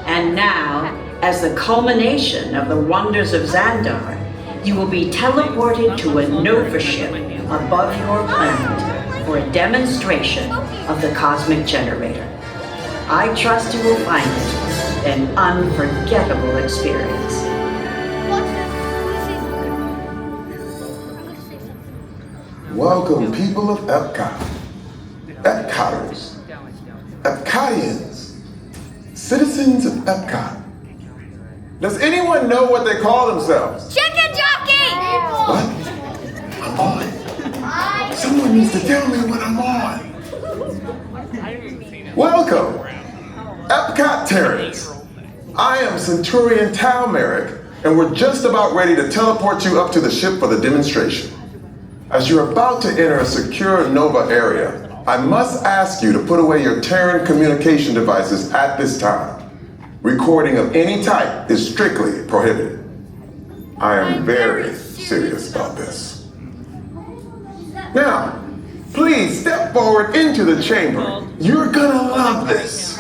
And now, as the culmination of the wonders of Xandar, you will be teleported to a Nova ship above your planet for a demonstration of the Cosmic Generator. I trust you will find it an unforgettable experience. Welcome, people of Epcot, Epcoters, Epcotians, citizens of Epcot. Does anyone know what they call themselves? Chicken jockey! What? I'm on. Someone needs to tell me what I'm on. Welcome, Epcot Terrans. I am Centurion Tal Merrick, and we're just about ready to teleport you up to the ship for the demonstration. As you're about to enter a secure Nova area, I must ask you to put away your Terran communication devices at this time. Recording of any type is strictly prohibited. I am very serious about this. Now, please step forward into the chamber. You're gonna love this.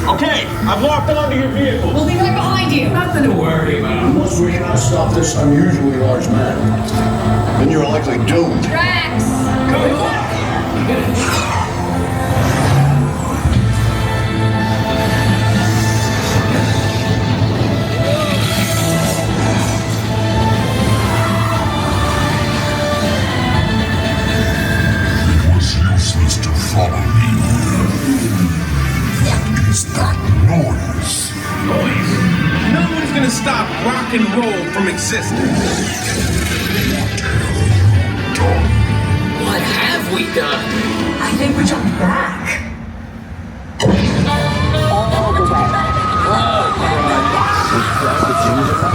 Okay, I've locked onto your vehicle. We'll be right behind you. Nothing to worry about. Unless we cannot stop this unusually large man, then you're likely doomed. Drax! Good luck. It was useless to follow me. Is that noise? Noise? No one's gonna stop rock and roll from existence. What have we done? I think we jumped back. All the way. Oh,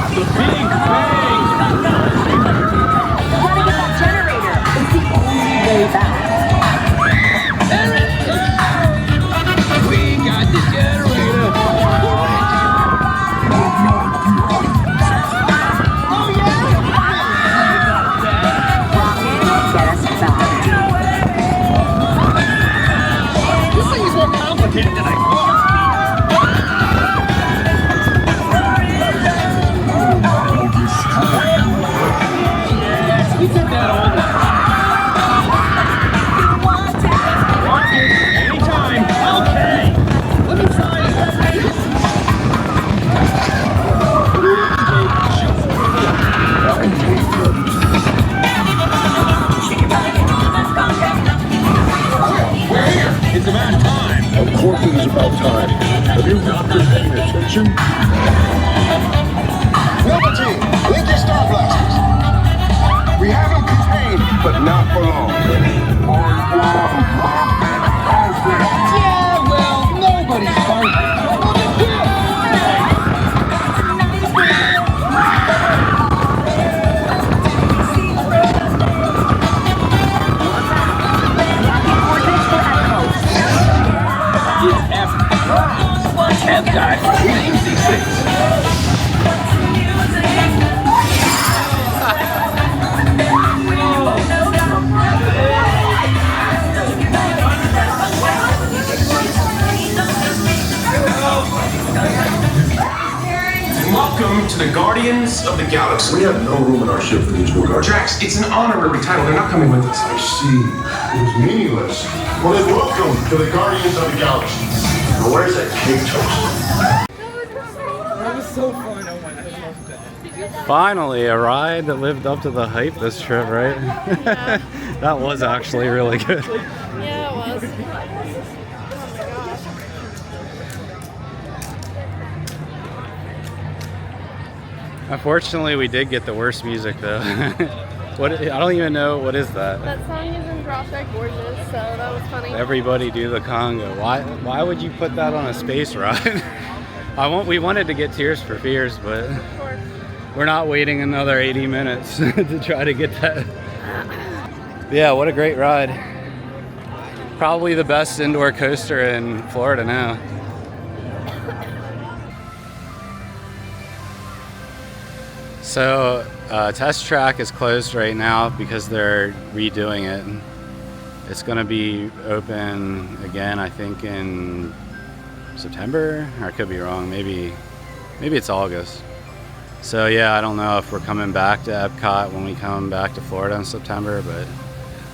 The Big Bang! Gotta get that generator. It's the only way back. We got the generator! This thing is more complicated than I thought. Yes, we did that all night. Anytime. Okay. Let me try it. We're here. It's about time. Of course it is about time. Have you not been paying attention? Nova team, link your star blasters. We haven't contained, but not for long. Yeah, well, nobody's perfect. Epcot. We use these things. Welcome to the Guardians of the Galaxy. We have no room in our ship for these new guards. Drax, it's an honorary title. They're not coming with us. I see. It was meaningless. Well, then welcome to the Guardians of the Galaxy. Now, where's that cake toast? That was so fun. Oh my God, I love that. Finally, a ride that lived up to the hype this trip, right? Yeah. That was actually really good. Yeah, it was. Oh my gosh. Unfortunately, we did get the worst music though. What? I don't even know what is that. That song is in Drop Dead Gorgeous, so that was funny. Everybody do the conga. Why would you put that on a space ride? We wanted to get Tears for Fears, but we're not waiting another 80 minutes to try to get that. Yeah, what a great ride. Probably the best indoor coaster in Florida now. So, test track is closed right now because they're redoing it. It's gonna be open again, I think, in September, or I could be wrong. Maybe it's August. So yeah, I don't know if we're coming back to Epcot when we come back to Florida in September, but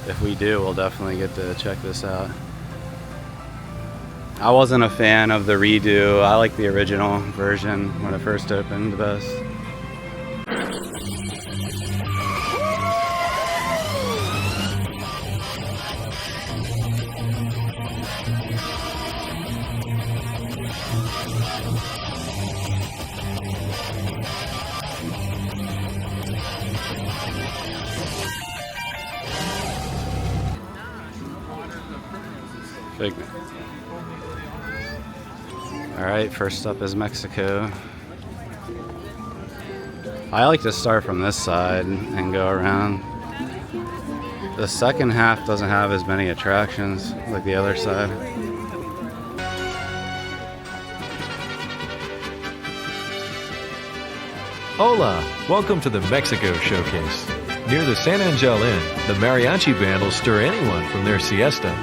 if we do, we'll definitely get to check this out. I wasn't a fan of the redo. I like the original version when it first opened the best. Figment. Alright, first up is Mexico. I like to start from this side and go around. The second half doesn't have as many attractions like the other side. Hola! Welcome to the Mexico Showcase. Near the San Angel Inn, the mariachi band will stir anyone from their siesta.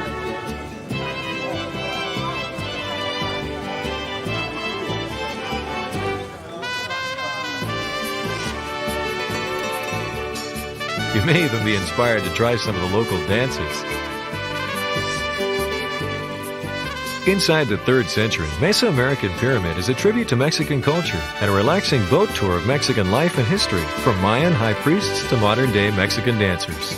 You may even be inspired to try some of the local dances. Inside the 3rd century, Mesoamerican Pyramid is a tribute to Mexican culture and a relaxing boat tour of Mexican life and history, from Mayan high priests to modern-day Mexican dancers.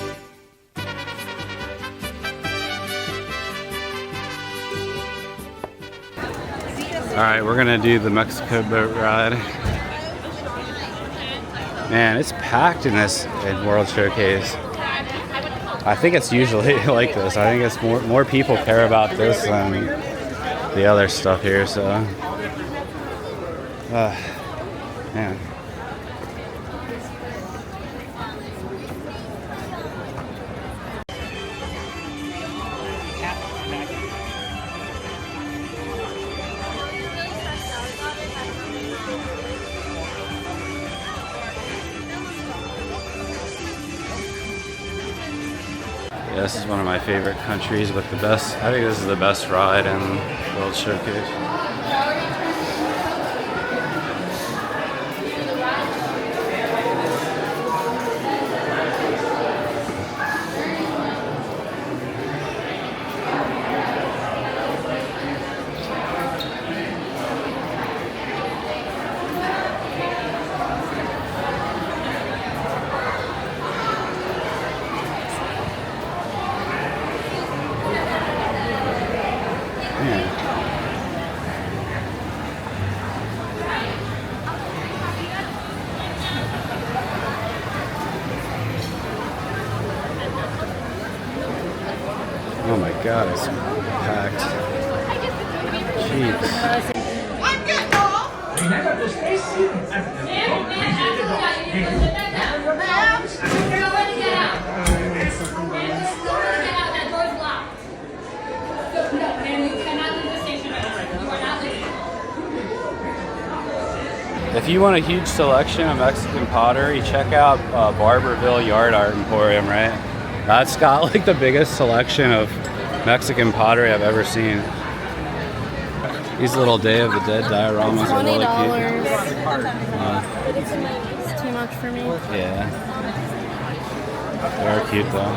All right, we're gonna do the Mexico boat ride. Man, it's packed in this World Showcase. I think it's usually like this. I think it's more people care about this than the other stuff here. So, man. Yeah, this is one of my favorite countries, but the best, I think this is the best ride in World Showcase. Oh my god, it's packed. Jeez. Remember to stay seated. If you want a huge selection of Mexican pottery, check out Barberville Yard Art Emporium, right? That's got like the biggest selection of Mexican pottery I've ever seen. These little Day of the Dead dioramas are really cute. It's too much for me. Yeah. They are cute though.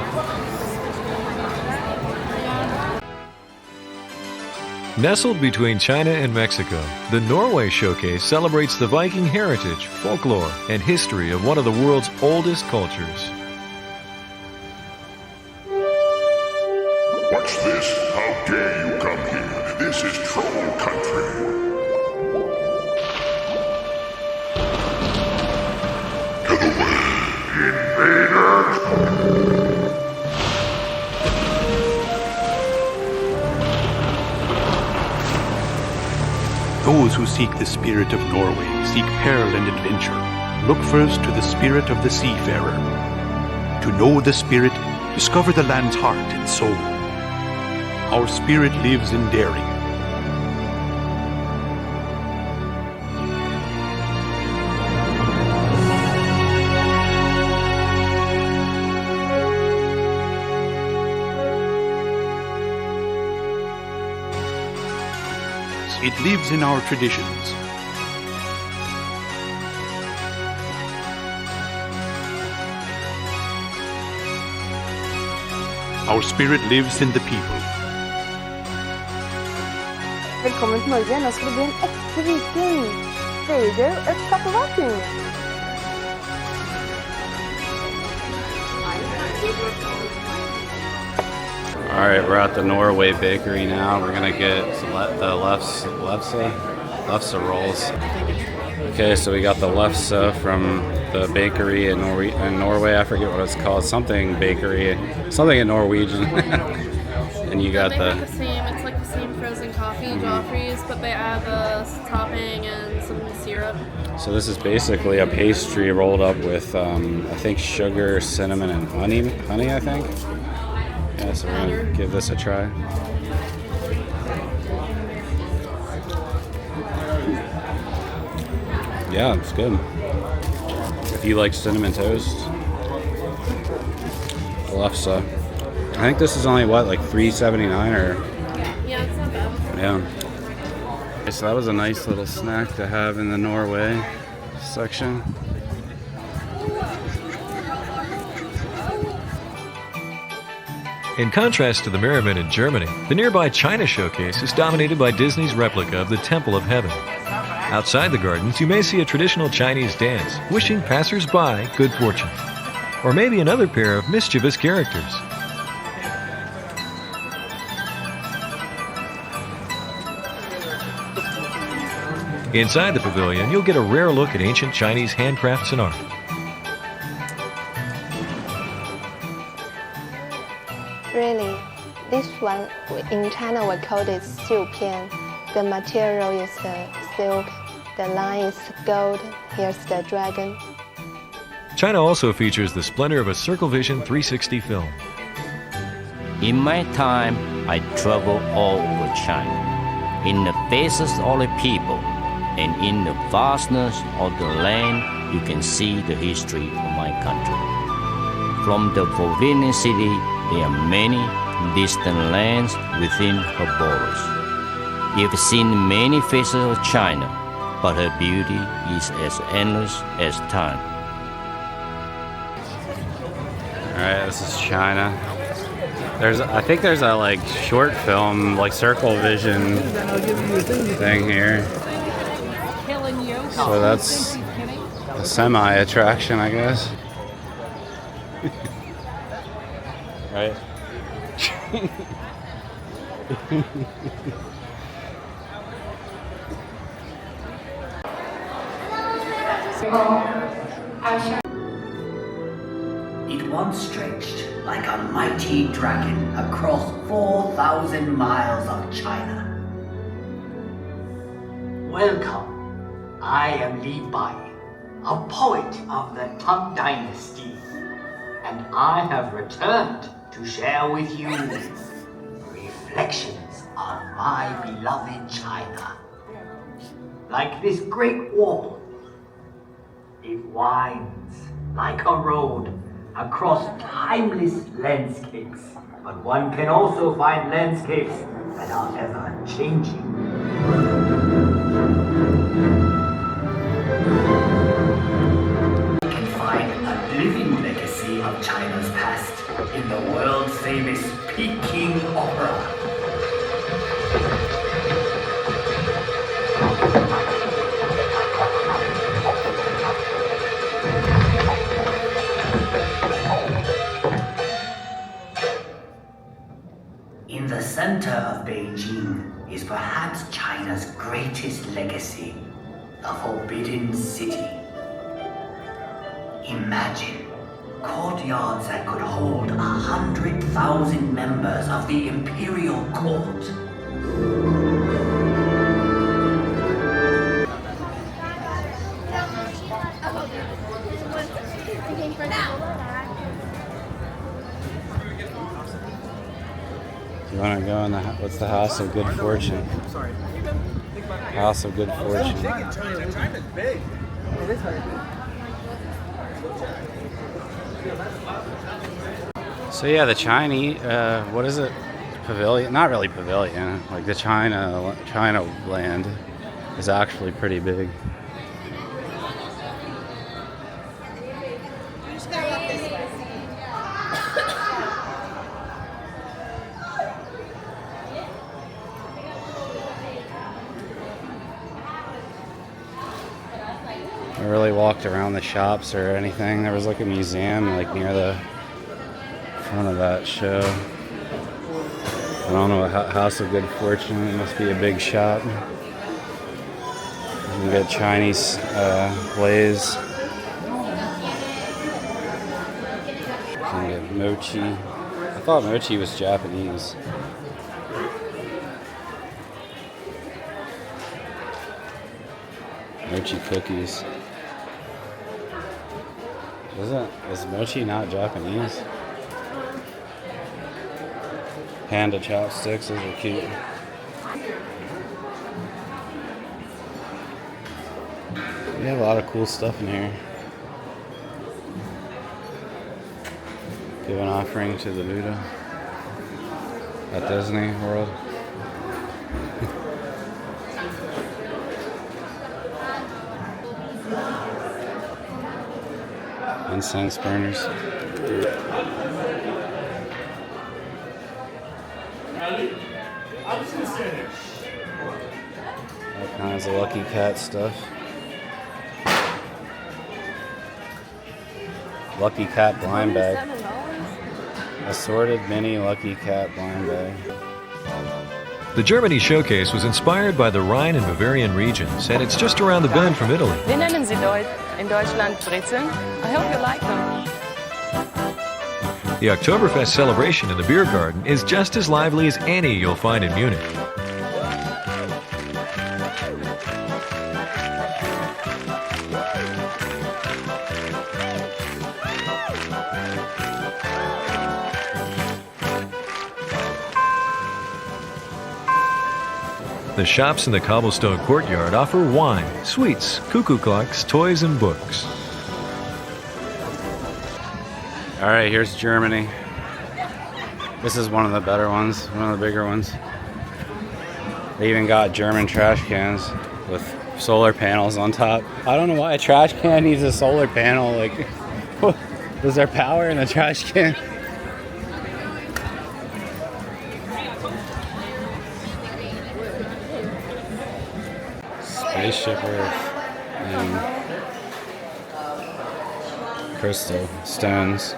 Nestled between China and Mexico, the Norway Showcase celebrates the Viking heritage, folklore, and history of one of the world's oldest cultures. What's this? How dare you come here? This is troll country. Get away, invaders! Those who seek the spirit of Norway seek peril and adventure. look first to the spirit of the seafarer. To know the spirit, discover the land's heart and soul. Our spirit lives in daring. It lives in our traditions. Our spirit lives in the people. Velkommen til Norge. Nå skal du bli en ekte viking. There you go, a proper Viking. All right, we're at the Norway Bakery now. We're gonna get the lefse rolls. Okay, so we got the lefse from the bakery in Norway. I forget what it's called. Something bakery, something in Norwegian. And you got They have the same. It's like the same frozen coffee, Joffrey's, but they add the topping and some syrup. So this is basically a pastry rolled up with, I think, sugar, cinnamon, and honey. I think. Yeah, so we're gonna give this a try. Yeah, it's good. If you like cinnamon toast, lefse. I think this is only what, like $3.79 or? Yeah, it's not bad. Yeah. Okay, so that was a nice little snack to have in the Norway section. In contrast to the Merriman in Germany, the nearby China showcase is dominated by Disney's replica of the Temple of Heaven. Outside the gardens, you may see a traditional Chinese dance, wishing passers-by good fortune. Or maybe another pair of mischievous characters. Inside the pavilion, you'll get a rare look at ancient Chinese handcrafts and art. Really, this one in China we call it 绣片. The material is silk, the line is gold, here's the dragon. China also features the splendor of a Circle Vision 360 film. In my time, I traveled all over China. In the faces of the people and in the vastness of the land, you can see the history of my country. From the forbidden city, there are many distant lands within her borders. You've seen many faces of China, but her beauty is as endless as time. All right, this is China. I think there's a like short film, like Circle Vision thing here. So that's a semi-attraction, I guess. Right? It once stretched like a mighty dragon across 4,000 miles of China. Welcome. I am Li Bai, a poet of the Tang Dynasty, and I have returned to share with you reflections on my beloved China. Like this great wall, it winds like a road across timeless landscapes, but one can also find landscapes that are ever changing. You can find a living legacy of China's past in the world famous Peking Opera. In the center of Beijing is perhaps China's greatest legacy, the Forbidden City. Imagine courtyards that could hold 100,000 members of the imperial court. You want to go in the what's the House of Good Fortune? House of Good Fortune. So yeah, the Chinese, what is it? Pavilion? Not really pavilion. Like the China land is actually pretty big. I really walked around the shops or anything. There was like a museum like near the front of that show. I don't know, House of Good Fortune. It must be a big shop. You can get Chinese glaze. You can get mochi. I thought mochi was Japanese. Mochi cookies. Is mochi not Japanese? Panda chopsticks, those are cute. We have a lot of cool stuff in here. Give an offering to the Buddha at Disney World. Incense burners. All kinds of Lucky Cat stuff. Lucky Cat blind bag. Assorted mini Lucky Cat blind bag. The Germany showcase was inspired by the Rhine and Bavarian regions, and it's just around the bend from Italy. Wir nennen sie in Deutschland Brezeln. I hope you like them. The Oktoberfest celebration in the beer garden is just as lively as any you'll find in Munich. The shops in the cobblestone courtyard offer wine, sweets, cuckoo clocks, toys, and books. All right, here's Germany. This is one of the better ones, one of the bigger ones. They even got German trash cans with solar panels on top. I don't know why a trash can needs a solar panel. Like, is there power in the trash can? Spaceship Earth and crystal stones.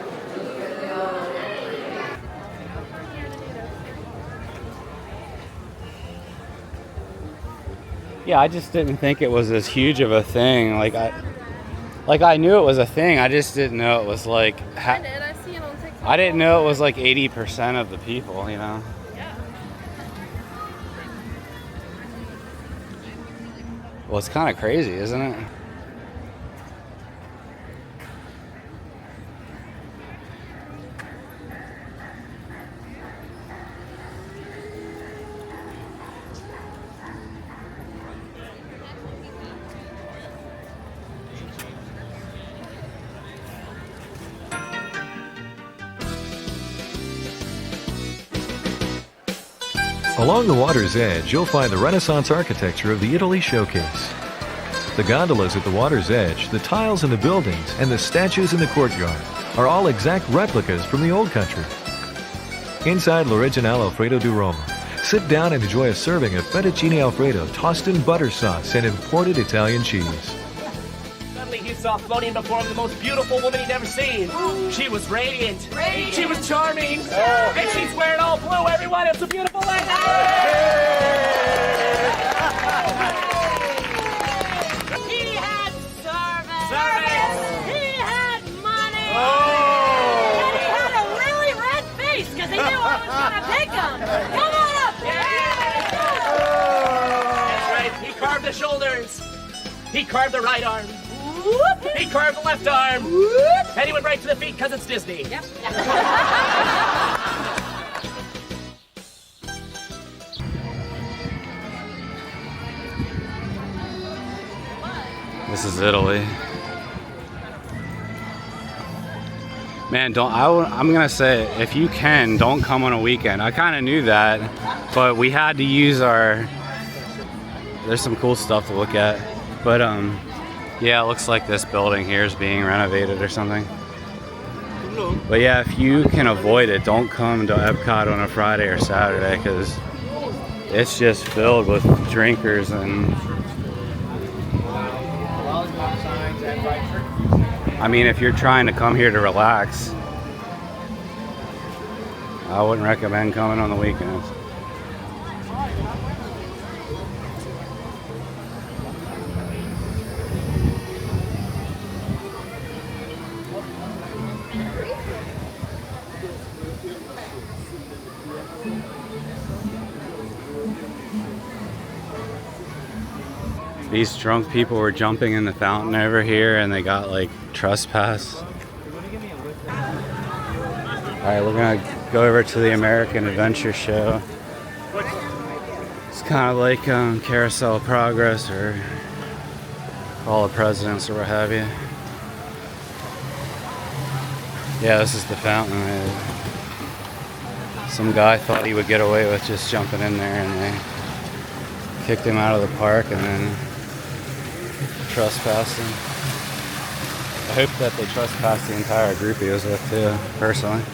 Yeah, I just didn't think it was as huge of a thing. Like I knew it was a thing. I just didn't know it was like. I did. I see it on TikTok. I didn't know it was like 80% of the people. You know. Well, it's kind of crazy, isn't it? Along the water's edge, you'll find the Renaissance architecture of the Italy showcase. The gondolas at the water's edge, the tiles in the buildings, and the statues in the courtyard are all exact replicas from the old country. Inside L'Originale Alfredo di Roma, sit down and enjoy a serving of fettuccine alfredo tossed in butter sauce and imported Italian cheese. Suddenly he saw floating before him the most beautiful woman he'd ever seen. She was radiant. She was charming. And she's wearing all blue, everyone. It's a beautiful night. He had service. He had money. And he had a really red face because he knew I was going to pick him. Come on up. That's right. He carved the shoulders. He carved the right arm. He He carved the left arm. And he went right to the feet because it's Disney. Yep. This is Italy. Man, I'm gonna say, if you can, don't come on a weekend. I kind of knew that, but we had to use there's some cool stuff to look at. But yeah, it looks like this building here is being renovated or something. But yeah, if you can avoid it, don't come to Epcot on a Friday or Saturday, because it's just filled with drinkers and I mean, if you're trying to come here to relax, I wouldn't recommend coming on the weekends. These drunk people were jumping in the fountain over here and they got like trespass. Alright, we're gonna go over to the American Adventure Show. It's kind of like Carousel of Progress or Hall of Presidents or what have you. Yeah, this is the fountain. Some guy thought he would get away with just jumping in there and they kicked him out of the park and then trespassing. I hope that they trespass the entire group he was with too, personally.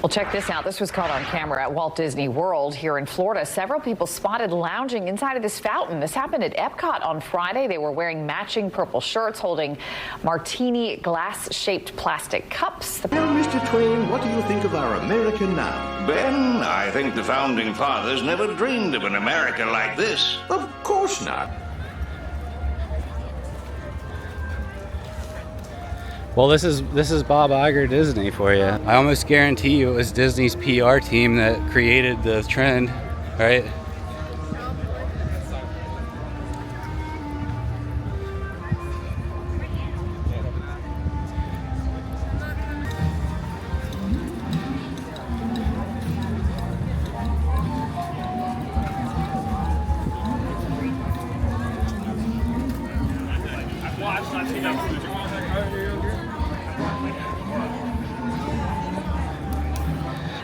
Well, check this out. This was caught on camera at Walt Disney World here in Florida. Several people spotted lounging inside of this fountain. This happened at Epcot on Friday. They were wearing matching purple shirts, holding martini glass-shaped plastic cups. Well, Mr. Twain, what do you think of our America now? Ben, I think the founding fathers never dreamed of an America like this. Of course not. Well, this is Bob Iger Disney for you. I almost guarantee you it was Disney's PR team that created the trend, right?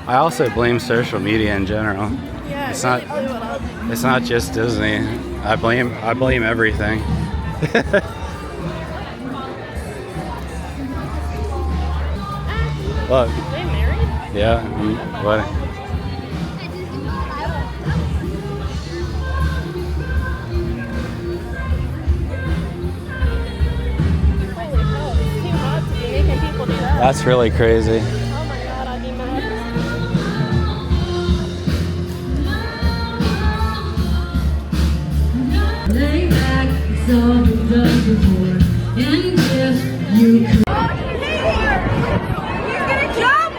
I also blame social media in general. Yeah, it's not just Disney. I blame everything. Look. They married? Yeah. What? Holy hell, it's too hot to be making people do that. That's really crazy. Oh my god, I'd be mad. Lay back, it's all we've done before. And yes, you could. You're gonna jump?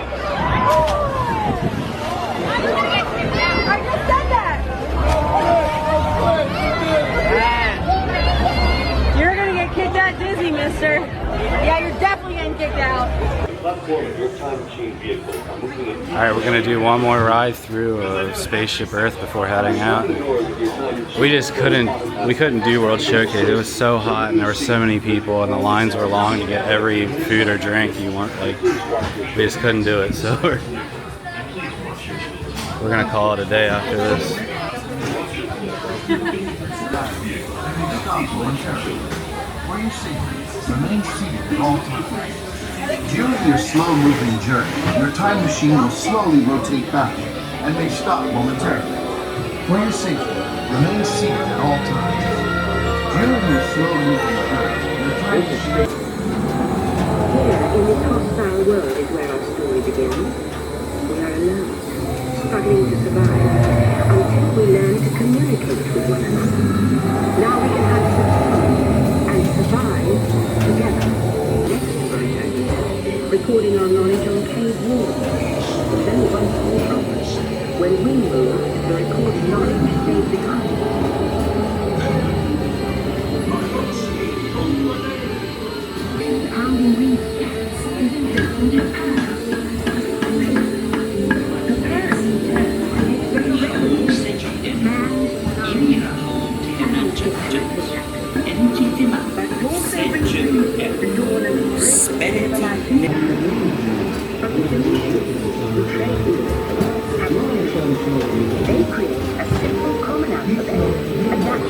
I just said that. You're gonna get kicked out Disney, mister. Yeah, you're definitely getting kicked out. Alright, we're gonna do one more ride through Spaceship Earth before heading out. We couldn't do World Showcase. It was so hot and there were so many people and the lines were long to get every food or drink you want. Like, we just couldn't do it. So we're gonna call it a day after this. Where you safely, remain seated at all times. During your slow-moving journey, your time machine will slowly rotate backward and may stop momentarily. For your safety, remain seated at all times. During your slow-moving journey, your time to stay. Here, in this hostile world, is where our story begins. We are alone, struggling to survive, until we learn to communicate with one another. Now we can have some fun and survive together. Next Bright Idea, recording our knowledge on cave walls. There's only one small problem. When we move, the recorded knowledge stays behind. Pounding reef cats isn't just in Japan. They create a simple common alphabet, and that's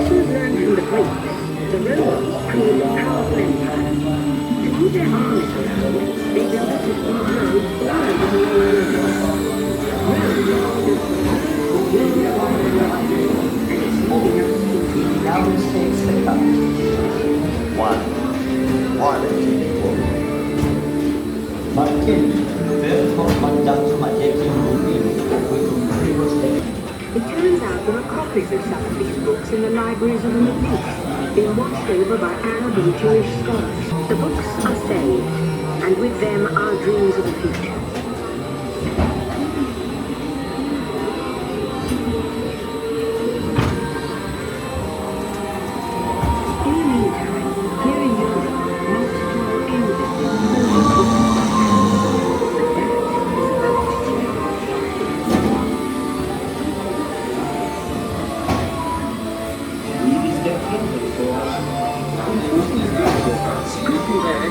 lessons learned from the Greeks, the Romans created a powerful empire. To move their armies around, they built a system of roads all over the world. Now mistakes that come. One. My king, wer kommt man dann zum Adjektiv It turns out there are copies of some of these books in the libraries of the Middle East, being watched over by Arab and Jewish scholars. The books are saved, and with them our dreams of the future. In the meantime, here in Europe, most small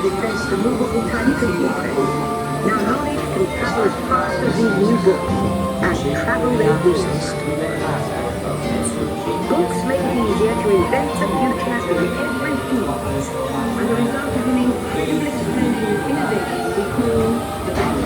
invents the movable types of water. Now knowledge can travel as fast as these new books, and travel they will. Books make it easier to invent the future in every field, and the result is an incredible explosion of innovation we call the best.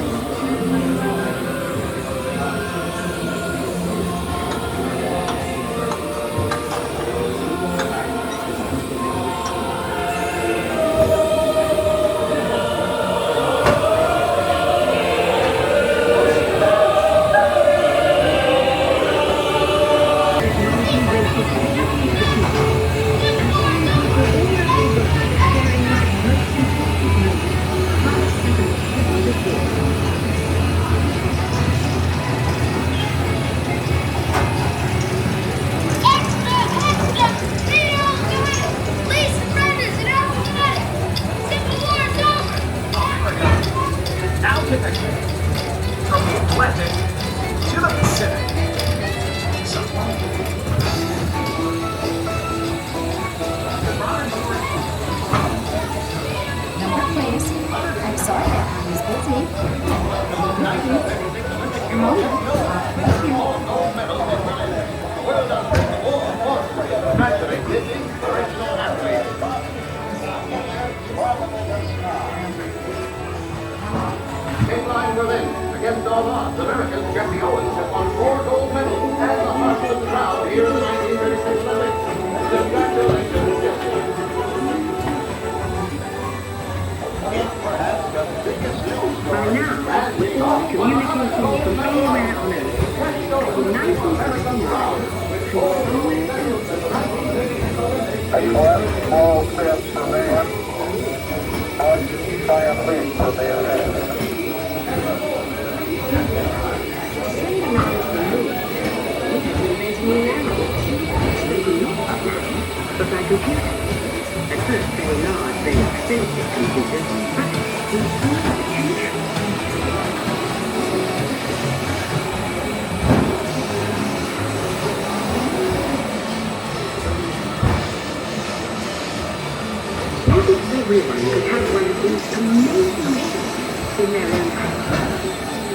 Everyone could have one of these amazing machines in their own house.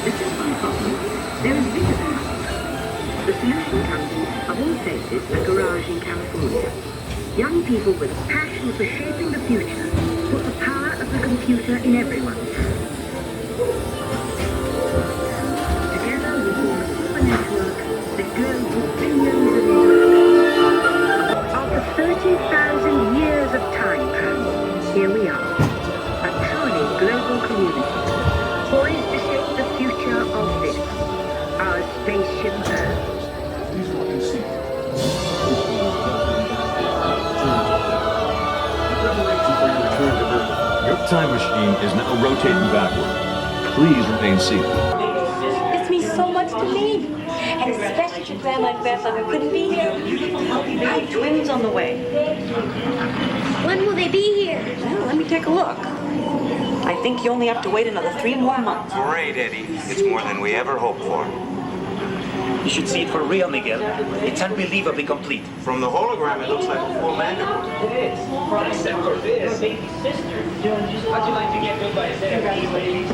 There's just one problem. There is bigger than of all places, a garage in California. Young people with a passion for shaping the future put the power of the computer in everyone's hands. Together we form a super network that glows with billions of interactions. After 30,000 years of time travel, here we are, a truly global community, poised to shape the future of this, our spaceship Earth. Your time machine is now rotating backward. Please remain seated. This means so much to me. And especially to Grandma and Grandfather couldn't be here. I'll be baby twins on the way. When will they be here? Well, let me take a look. I think you only have to wait another 3 more months. Great, Eddie. It's more than we ever hoped for. You should see it for real, Miguel. It's unbelievably complete. From the hologram, it looks like a full mandible. It is. Except for this. Your baby sister. How'd you like to get bit by a set of these ladies?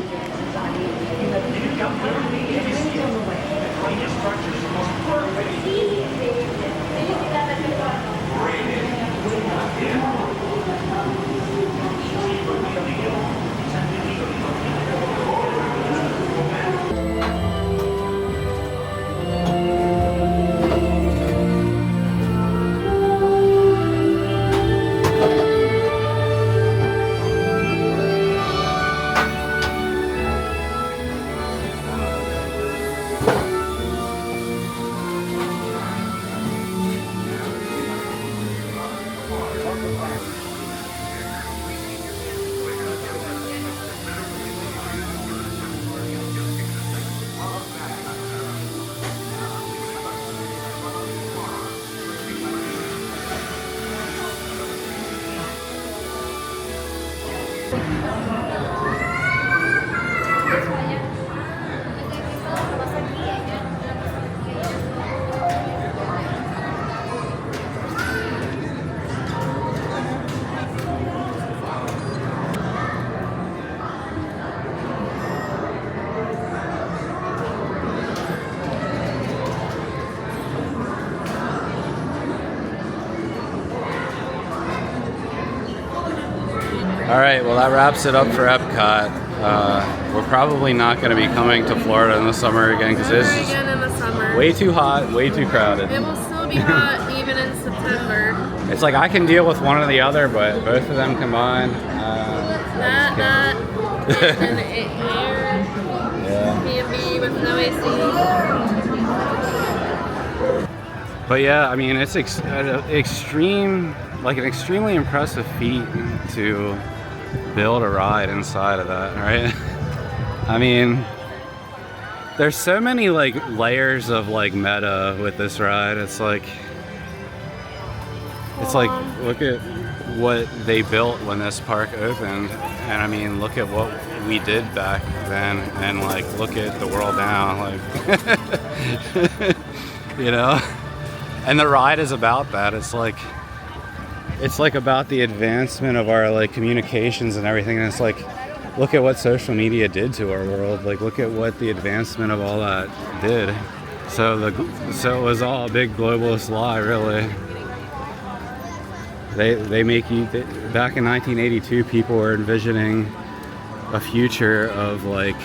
All right, well that wraps it up for Epcot. We're probably not going to be coming to Florida in the summer again because it's just again in the summer. way too hot, way too crowded. It will still be hot even in September. It's like I can deal with one or the other, but both of them combined. And air, B&B with no AC. But yeah, I mean, it's an extremely impressive feat to build a ride inside of that, right? I mean, there's so many like layers of like meta with this ride. It's like look at what they built when this park opened, and I mean, look at what we did back then, and like look at the world now, like you know. And the ride is about that. It's like about the advancement of our like communications and everything. And it's like, look at what social media did to our world. Like, look at what the advancement of all that did. So it was all a big globalist lie, really. They make you, back in 1982, people were envisioning a future of like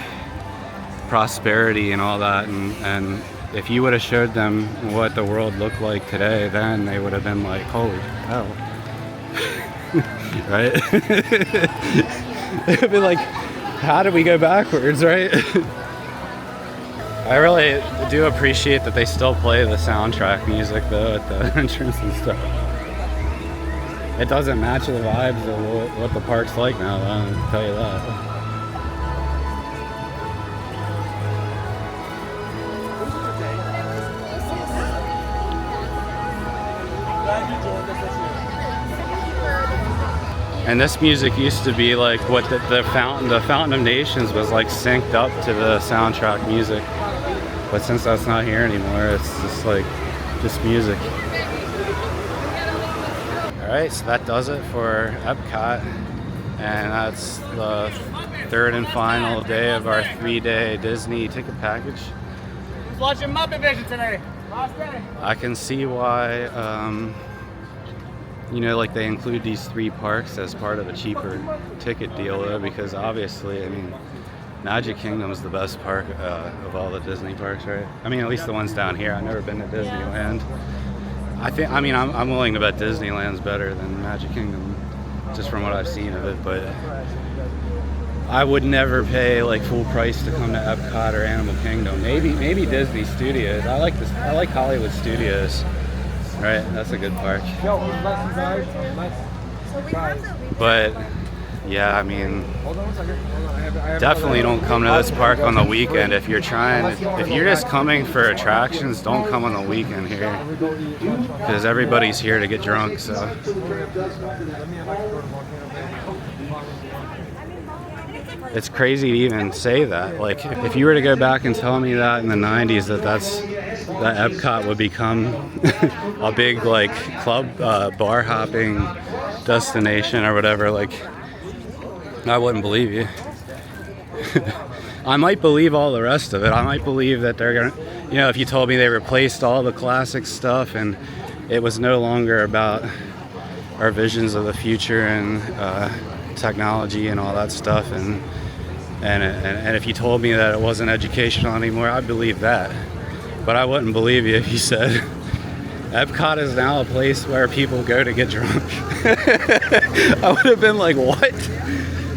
prosperity and all that, and if you would have showed them what the world looked like today, then they would have been like, holy hell. Right? It would be like, how did we go backwards, right? I really do appreciate that they still play the soundtrack music though at the entrance and stuff. It doesn't match the vibes of what the park's like now, I can tell you that. And this music used to be like what the Fountain of Nations was like synced up to the soundtrack music. But since that's not here anymore, it's just like music. Alright, so that does it for Epcot. And that's the third and final day of our 3-day Disney ticket package. Who's watching Muppet Vision today? I can see why, you know, like they include these 3 parks as part of a cheaper ticket deal, though, because obviously, I mean, Magic Kingdom is the best park of all the Disney parks, right? I mean, at least the ones down here. I've never been to Disneyland. I mean, I'm willing to bet Disneyland's better than Magic Kingdom, just from what I've seen of it, but I would never pay like full price to come to Epcot or Animal Kingdom. Maybe Disney Studios. I like Hollywood Studios. Right, that's a good park. But yeah, I mean, definitely don't come to this park on the weekend if you're just coming for attractions. Don't come on the weekend here because everybody's here to get drunk. So. It's crazy to even say that. Like, if you were to go back and tell me that in the 90s that Epcot would become a big like club bar hopping destination or whatever, like, I wouldn't believe you. I might believe all the rest of it. I might believe that they're gonna, you know, if you told me they replaced all the classic stuff and it was no longer about our visions of the future and technology and all that stuff, and if you told me that it wasn't educational anymore, I'd believe that. But I wouldn't believe you if you said Epcot is now a place where people go to get drunk. I would have been like, what?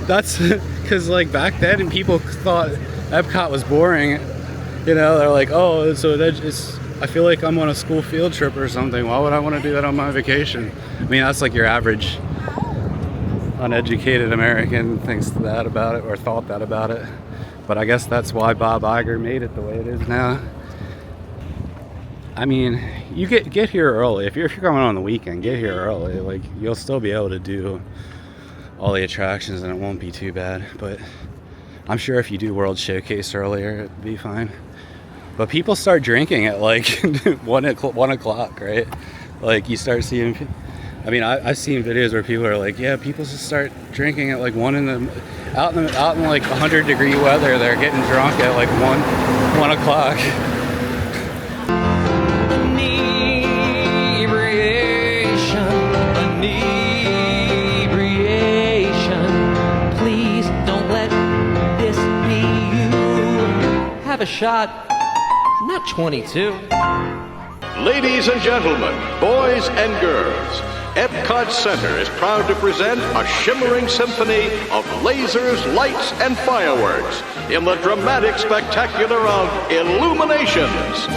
That's because like back then and people thought Epcot was boring. You know, they're like, oh, so it's, I feel like I'm on a school field trip or something. Why would I want to do that on my vacation? I mean, that's like your average uneducated American thinks that about it or thought that about it. But I guess that's why Bob Iger made it the way it is now. I mean, you get here early. If you're coming on the weekend, get here early. Like, you'll still be able to do all the attractions and it won't be too bad. But I'm sure if you do World Showcase earlier, it'd be fine. But people start drinking at like 1 o'clock, right? Like, you start seeing, I mean, I've seen videos where people are like, yeah, people just start drinking at like out in like 100-degree weather. They're getting drunk at like 1 o'clock. Please don't let this be you. Have a shot, not 22. Ladies and gentlemen, boys and girls, Epcot Center is proud to present a shimmering symphony of lasers, lights, and fireworks in the dramatic spectacular of Illuminations.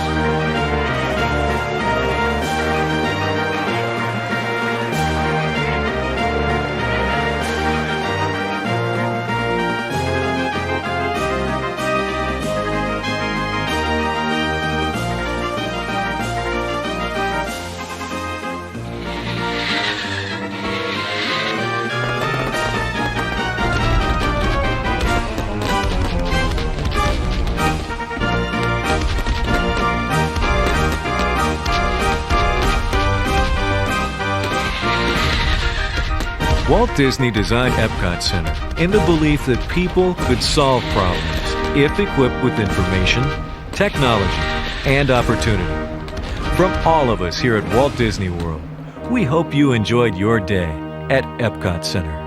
Walt Disney designed Epcot Center in the belief that people could solve problems if equipped with information, technology, and opportunity. From all of us here at Walt Disney World, we hope you enjoyed your day at Epcot Center.